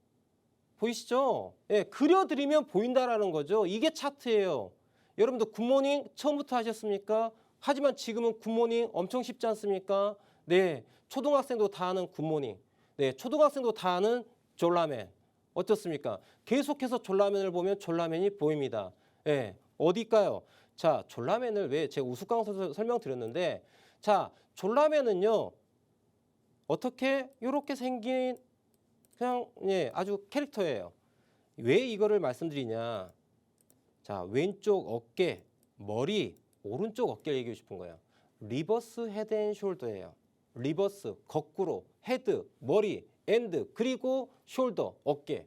보이시죠? 네, 그려드리면 보인다라는 거죠. 이게 차트예요. 여러분들 굿모닝 처음부터 하셨습니까? 하지만 지금은 굿모닝 엄청 쉽지 않습니까? 네, 초등학생도 다 아는 굿모닝. 네, 초등학생도 다 아는 졸라맨. 어떻습니까? 계속해서 졸라맨을 보면 졸라맨이 보입니다. 네, 어디일까요? 자, 졸라맨을 왜 제가 우스꽝 설명드렸는데, 자, 졸라맨은요, 어떻게 이렇게 생긴 그냥 아주 캐릭터예요. 왜 이거를 말씀드리냐? 자, 왼쪽 어깨, 머리, 오른쪽 어깨를 얘기하고 싶은 거예요. 리버스 헤드 앤 숄더예요. 리버스, 거꾸로, 헤드, 머리, 엔드, 그리고 숄더, 어깨.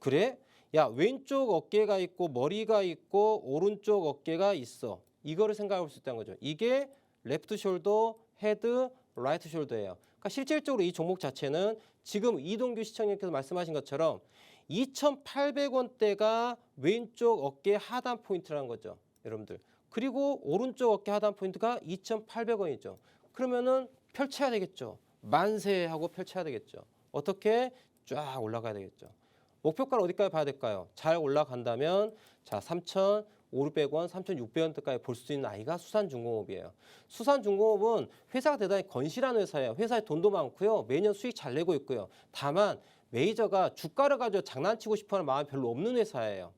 그래? 야, 왼쪽 어깨가 있고 머리가 있고 오른쪽 어깨가 있어. 이거를 생각해 볼 수 있다는 거죠. 이게 레프트 숄더, 헤드, 라이트 숄더예요. 그러니까 실질적으로 이 종목 자체는 지금 이동규 시청자님께서 말씀하신 것처럼 2,800원대가 왼쪽 어깨 하단 포인트라는 거죠. 여러분들. 그리고 오른쪽 어깨 하단 포인트가 2,800원이죠. 그러면은 펼쳐야 되겠죠. 만세하고 펼쳐야 되겠죠. 어떻게? 쫙 올라가야 되겠죠. 목표가를 어디까지 봐야 될까요? 잘 올라간다면 자, 3,000 3,500원, 3,600원대까지 볼 수 있는 아이가 수산중공업이에요. 수산중공업은 회사가 대단히 건실한 회사예요. 회사에 돈도 많고요. 매년 수익 잘 내고 있고요. 다만 메이저가 주가를 가지고 장난치고 싶어하는 마음이 별로 없는 회사예요.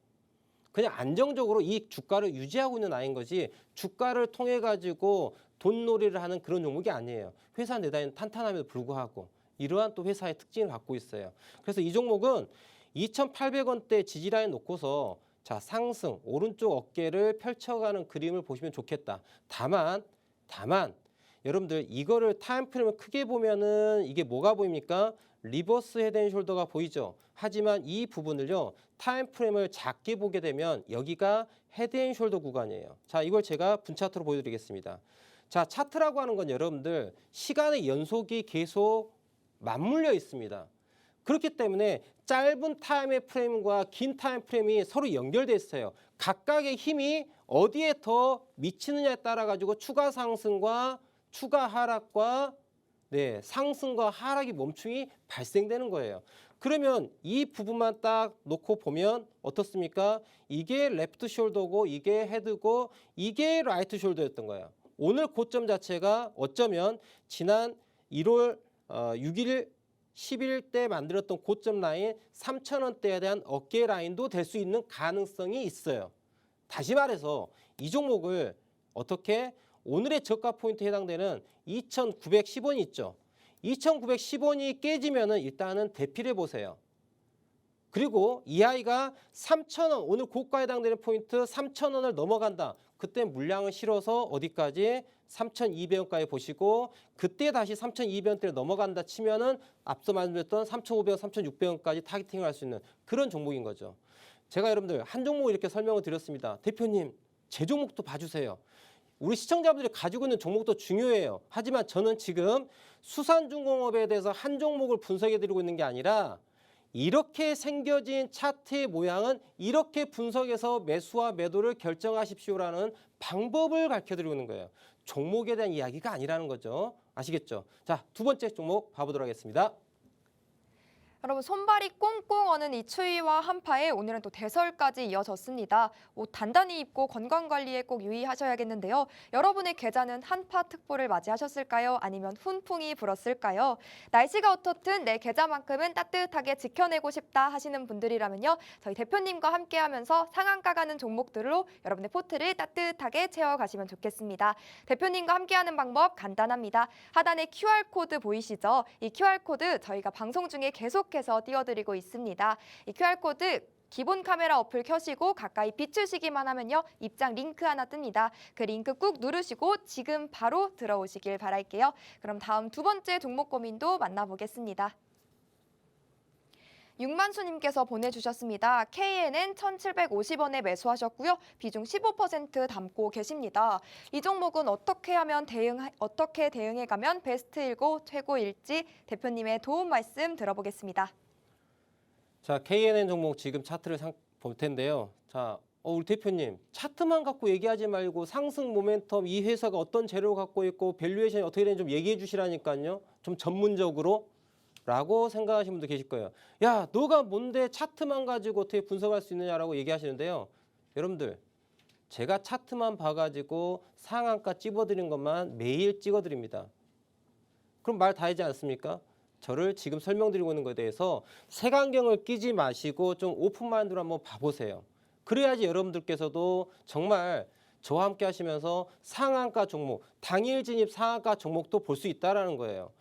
그냥 안정적으로 이 주가를 유지하고 있는 아이인 거지 주가를 통해 가지고 돈놀이를 하는 그런 종목이 아니에요. 회사 내다에는 탄탄함에도 불구하고 이러한 또 회사의 특징을 갖고 있어요. 그래서 이 종목은 2,800원대 지지라인 놓고서 자 상승 오른쪽 어깨를 펼쳐가는 그림을 보시면 좋겠다. 다만 여러분들 이거를 타임프레임을 크게 보면은 이게 뭐가 보입니까? 리버스 헤드앤숄더가 보이죠. 하지만 이 부분을요 타임프레임을 작게 보게 되면 여기가 헤드앤숄더 구간이에요. 자 이걸 제가 분차트로 보여드리겠습니다. 자 차트라고 하는 건 여러분들 시간의 연속이 계속 맞물려 있습니다. 그렇기 때문에 짧은 타임의 프레임과 긴 타임 프레임이 서로 연결돼 있어요. 각각의 힘이 어디에 더 미치느냐에 따라 가지고 추가 상승과 추가 하락과 상승과 하락이 멈춤이 발생되는 거예요. 그러면 이 부분만 딱 놓고 보면 어떻습니까? 이게 레프트 숄더고 이게 헤드고 이게 라이트 숄더였던 거예요. 오늘 고점 자체가 어쩌면 지난 1월 6일 10일 때 만들었던 고점 라인 3,000원대에 대한 어깨 라인도 될 수 있는 가능성이 있어요. 다시 말해서 이 종목을 어떻게 오늘의 저가 포인트에 해당되는 2,910원이 있죠. 2,910원이 깨지면은 일단은 대피를 해보세요. 그리고 이 아이가 3,000원 오늘 고가에 해당되는 포인트 3,000원을 넘어간다. 그때 물량을 실어서 어디까지 3,200원까지 보시고 그때 다시 3,200원대를 넘어간다 치면은 앞서 말씀드렸던 3,500원, 3,600원까지 타겟팅을 할 수 있는 그런 종목인 거죠. 제가 여러분들 한 종목 이렇게 설명을 드렸습니다. 대표님 제 종목도 봐주세요. 우리 시청자분들이 가지고 있는 종목도 중요해요. 하지만 저는 지금 수산중공업에 대해서 한 종목을 분석해 드리고 있는 게 아니라 이렇게 생겨진 차트의 모양은 이렇게 분석해서 매수와 매도를 결정하십시오라는 방법을 가르쳐드리고 있는 거예요. 종목에 대한 이야기가 아니라는 거죠. 아시겠죠? 자, 두 번째 종목 봐보도록 하겠습니다. 여러분 손발이 꽁꽁 어는 이 추위와 한파에 오늘은 또 대설까지 이어졌습니다. 옷 단단히 입고 건강관리에 꼭 유의하셔야겠는데요. 여러분의 계좌는 한파특보를 맞이하셨을까요? 아니면 훈풍이 불었을까요? 날씨가 어떻든 내 계좌만큼은 따뜻하게 지켜내고 싶다 하시는 분들이라면요. 저희 대표님과 함께하면서 상한가 가는 종목들로 여러분의 포트를 따뜻하게 채워가시면 좋겠습니다. 대표님과 함께하는 방법 간단합니다. 하단에 QR코드 보이시죠? 이 QR코드 저희가 방송 중에 계속해서 띄워드리고 있습니다. 이 QR코드 기본 카메라 어플 켜시고 가까이 비추시기만 하면요. 입장 링크 하나 뜹니다. 그 링크 꾹 누르시고 지금 바로 들어오시길 바랄게요. 그럼 다음 두 번째 종목 고민도 만나보겠습니다. 육만수님께서 보내주셨습니다. KNN 1,750원에 매수하셨고요. 비중 15% 담고 계십니다. 이 종목은 어떻게 대응해가면 베스트일고 최고일지 대표님의 도움 말씀 들어보겠습니다. 자, KNN 종목 지금 차트를 볼 텐데요. 자, 우리 대표님 차트만 갖고 얘기하지 말고 상승 모멘텀 이 회사가 어떤 재료를 갖고 있고 밸류에이션이 어떻게 되는지 좀 얘기해 주시라니까요. 좀 전문적으로. 라고 생각하시는 분도 계실 거예요. 야, 너가 뭔데 차트만 가지고 어떻게 분석할 수 있느냐라고 얘기하시는데요. 여러분들, 제가 차트만 봐가지고 상한가 찝어드린 것만 매일 찍어드립니다. 그럼 말 다 하지 않습니까? 저를 지금 설명드리고 있는 것에 대해서 색안경을 끼지 마시고 좀 오픈마인드로 한번 봐보세요. 그래야지 여러분들께서도 정말 저와 함께 하시면서 상한가 종목, 당일 진입 상한가 종목도 볼 수 있다는 거예요.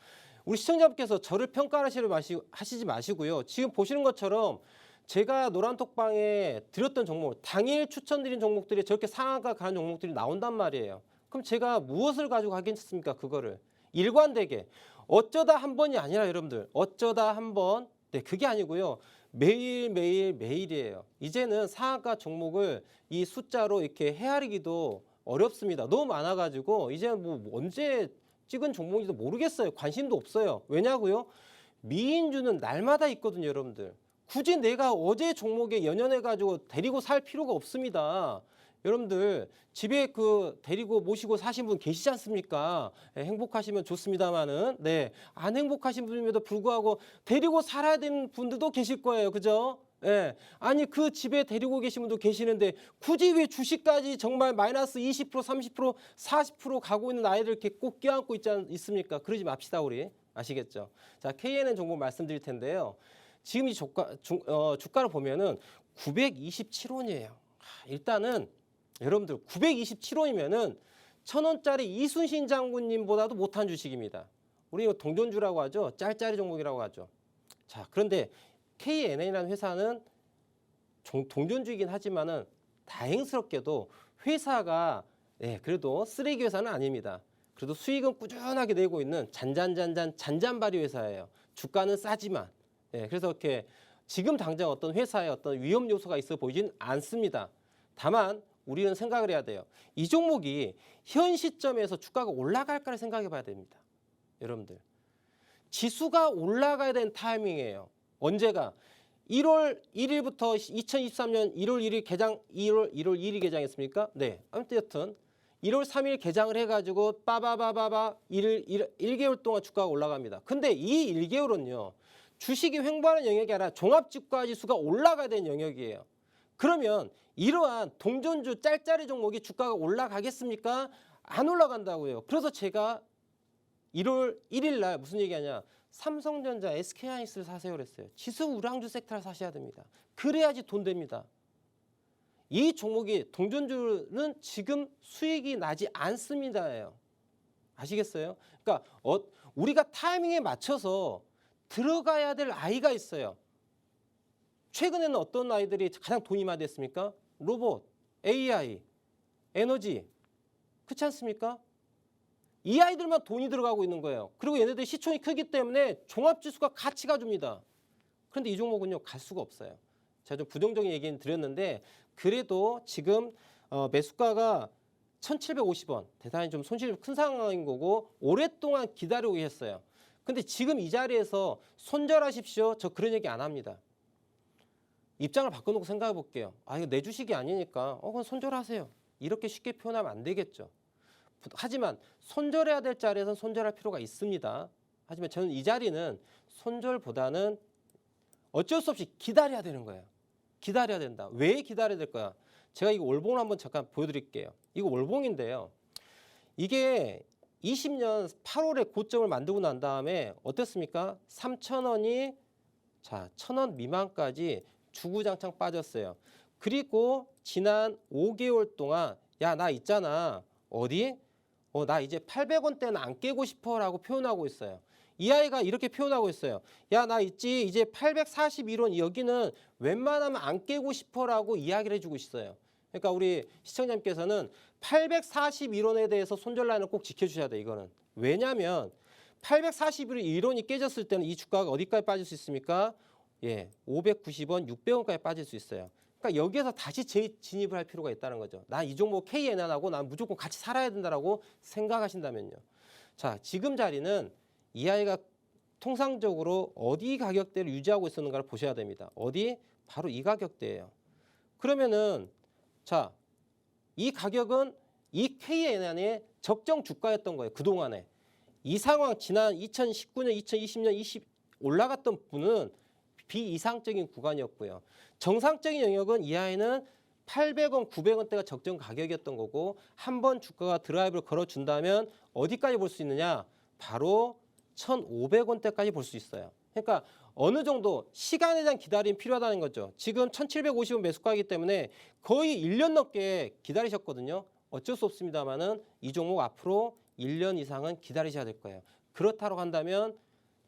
우리 시청자분께서 저를 평가하시지 마시고요. 지금 보시는 것처럼 제가 노란톡방에 드렸던 종목, 당일 추천드린 종목들이 저렇게 상한가 가는 종목들이 나온단 말이에요. 그럼 제가 무엇을 가지고 하겠습니까? 그거를. 일관되게. 어쩌다 한 번이 아니라 여러분들. 어쩌다 한 번. 네, 그게 아니고요. 매일이에요. 이제는 상한가 종목을 이 숫자로 이렇게 헤아리기도 어렵습니다. 너무 많아가지고 이제 뭐 언제 찍은 종목인지도 모르겠어요. 관심도 없어요. 왜냐고요? 미인주는 날마다 있거든요, 여러분들. 굳이 내가 어제 종목에 연연해가지고 데리고 살 필요가 없습니다. 여러분들 집에 데리고 모시고 사신 분 계시지 않습니까? 네, 행복하시면 좋습니다만은 안 행복하신 분임에도 불구하고 데리고 살아야 되는 분들도 계실 거예요, 그죠? 예. 아니 그 집에 데리고 계신 분도 계시는데 굳이 왜 주식까지 정말 마이너스 20%, 30%, 40% 가고 있는 아이들 이렇게 꼭 껴안고 있습니까? 그러지 맙시다 우리. 아시겠죠? 자, KNN 정보 말씀드릴 텐데요. 지금 이 주가를 보면은 927원이에요. 일단은 여러분들 927원이면은 1,000원짜리 이순신 장군님보다도 못한 주식입니다. 우리 이거 동전주라고 하죠. 짤짤이 종목이라고 하죠. 자, 그런데 KNN이라는 회사는 동전주이긴 하지만은 다행스럽게도 회사가 그래도 쓰레기 회사는 아닙니다. 그래도 수익은 꾸준하게 내고 있는 잔잔바리 회사예요. 주가는 싸지만. 그래서 이렇게 지금 당장 어떤 회사에 어떤 위험 요소가 있어 보이진 않습니다. 다만 우리는 생각을 해야 돼요. 이 종목이 현 시점에서 주가가 올라갈까를 생각해 봐야 됩니다. 여러분들. 지수가 올라가야 되는 타이밍이에요. 언제가? 1월 1일부터 2023년 1월 1일 개장, 1월 2일 개장했습니까? 네. 아무튼 여튼 1월 3일 개장을 해가지고 빠바바바바 1개월 동안 주가가 올라갑니다. 근데 이 1개월은요. 주식이 횡보하는 영역이 아니라 종합주가지수가 올라가야 되는 영역이에요. 그러면 이러한 동전주 짤짤이 종목이 주가가 올라가겠습니까? 안 올라간다고요. 그래서 제가 1월 1일 날 무슨 얘기하냐. 삼성전자, SK하이닉스를 사세요 그랬어요. 지수 우량주 섹터를 사셔야 됩니다. 그래야지 돈 됩니다. 이 종목이 동전주는 지금 수익이 나지 않습니다예요. 아시겠어요? 그러니까 우리가 타이밍에 맞춰서 들어가야 될 아이가 있어요. 최근에는 어떤 아이들이 가장 돈이 많이 됐습니까? 로봇, AI, 에너지. 그렇지 않습니까? 이 아이들만 돈이 들어가고 있는 거예요. 그리고 얘네들 시총이 크기 때문에 종합지수가 같이 가줍니다. 그런데 이 종목은요. 갈 수가 없어요. 제가 좀 부정적인 얘기는 드렸는데 그래도 지금 매수가가 1,750원. 대단히 좀 손실이 큰 상황인 거고 오랫동안 기다리고 계셨어요. 근데 지금 이 자리에서 손절하십시오. 저 그런 얘기 안 합니다. 입장을 바꿔놓고 생각해 볼게요. 아, 이거 내 주식이 아니니까 그건 손절하세요. 이렇게 쉽게 표현하면 안 되겠죠. 하지만 손절해야 될 자리에서는 손절할 필요가 있습니다. 하지만 저는 이 자리는 손절보다는 어쩔 수 없이 기다려야 되는 거예요. 기다려야 된다. 왜 기다려야 될 거야? 제가 이거 월봉을 한번 잠깐 보여드릴게요. 이거 월봉인데요. 이게 20년 8월에 고점을 만들고 난 다음에 어땠습니까? 3,000원이 자 1,000원 미만까지 주구장창 빠졌어요. 그리고 지난 5개월 동안 야, 나 있잖아. 어디? 나 이제 800원대는 안 깨고 싶어 라고 표현하고 있어요. 이 아이가 이렇게 표현하고 있어요. 야, 나 있지. 이제 841원 여기는 웬만하면 안 깨고 싶어 라고 이야기를 해주고 있어요. 그러니까 우리 시청자님께서는 841원에 대해서 손절 라인을 꼭 지켜주셔야 돼요. 이거는. 왜냐하면 841원이 깨졌을 때는 이 주가가 어디까지 빠질 수 있습니까? 590원, 600원까지 빠질 수 있어요. 그러니까 여기에서 다시 재진입을 할 필요가 있다는 거죠. 난 이 종목 KNN하고 난 무조건 같이 살아야 된다라고 생각하신다면요. 자, 지금 자리는 이 아이가 통상적으로 어디 가격대를 유지하고 있었는가를 보셔야 됩니다. 어디? 바로 이 가격대예요. 그러면은 자, 이 가격은 이 KNN의 적정 주가였던 거예요. 그동안에. 이 상황 지난 2019년, 2020년 올라갔던 분은 비이상적인 구간이었고요. 정상적인 영역은 이 아이는 800원, 900원대가 적정 가격이었던 거고 한번 주가가 드라이브를 걸어준다면 어디까지 볼 수 있느냐? 바로 1,500원대까지 볼 수 있어요. 그러니까 어느 정도 시간에 대한 기다림이 필요하다는 거죠. 지금 1,750원 매수가이기 때문에 거의 1년 넘게 기다리셨거든요. 어쩔 수 없습니다만은 이 종목 앞으로 1년 이상은 기다리셔야 될 거예요. 그렇다고 한다면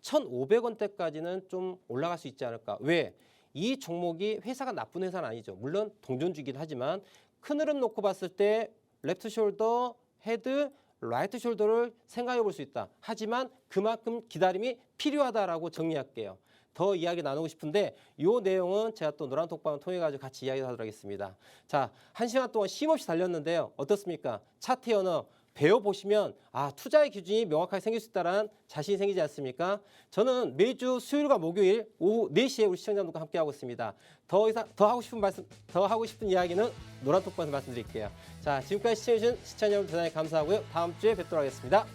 1,500원대까지는 좀 올라갈 수 있지 않을까. 왜? 이 종목이 회사가 나쁜 회사는 아니죠. 물론 동전주이긴 하지만 큰 흐름 놓고 봤을 때 레프트 숄더, 헤드, 라이트 숄더를 생각해 볼 수 있다. 하지만 그만큼 기다림이 필요하다라고 정리할게요. 더 이야기 나누고 싶은데 이 내용은 제가 또 노란톡방을 통해 가지고 같이 이야기하도록 하겠습니다. 자, 1시간 동안 쉼없이 달렸는데요. 어떻습니까? 차트 언어 배워보시면 투자의 기준이 명확하게 생길 수 있다는 자신이 생기지 않습니까? 저는 매주 수요일과 목요일 오후 4시에 우리 시청자분들과 함께하고 있습니다. 더 하고 싶은 이야기는 노란톡방에서 말씀드릴게요. 자, 지금까지 시청해주신 시청자 여러분 대단히 감사하고요. 다음 주에 뵙도록 하겠습니다.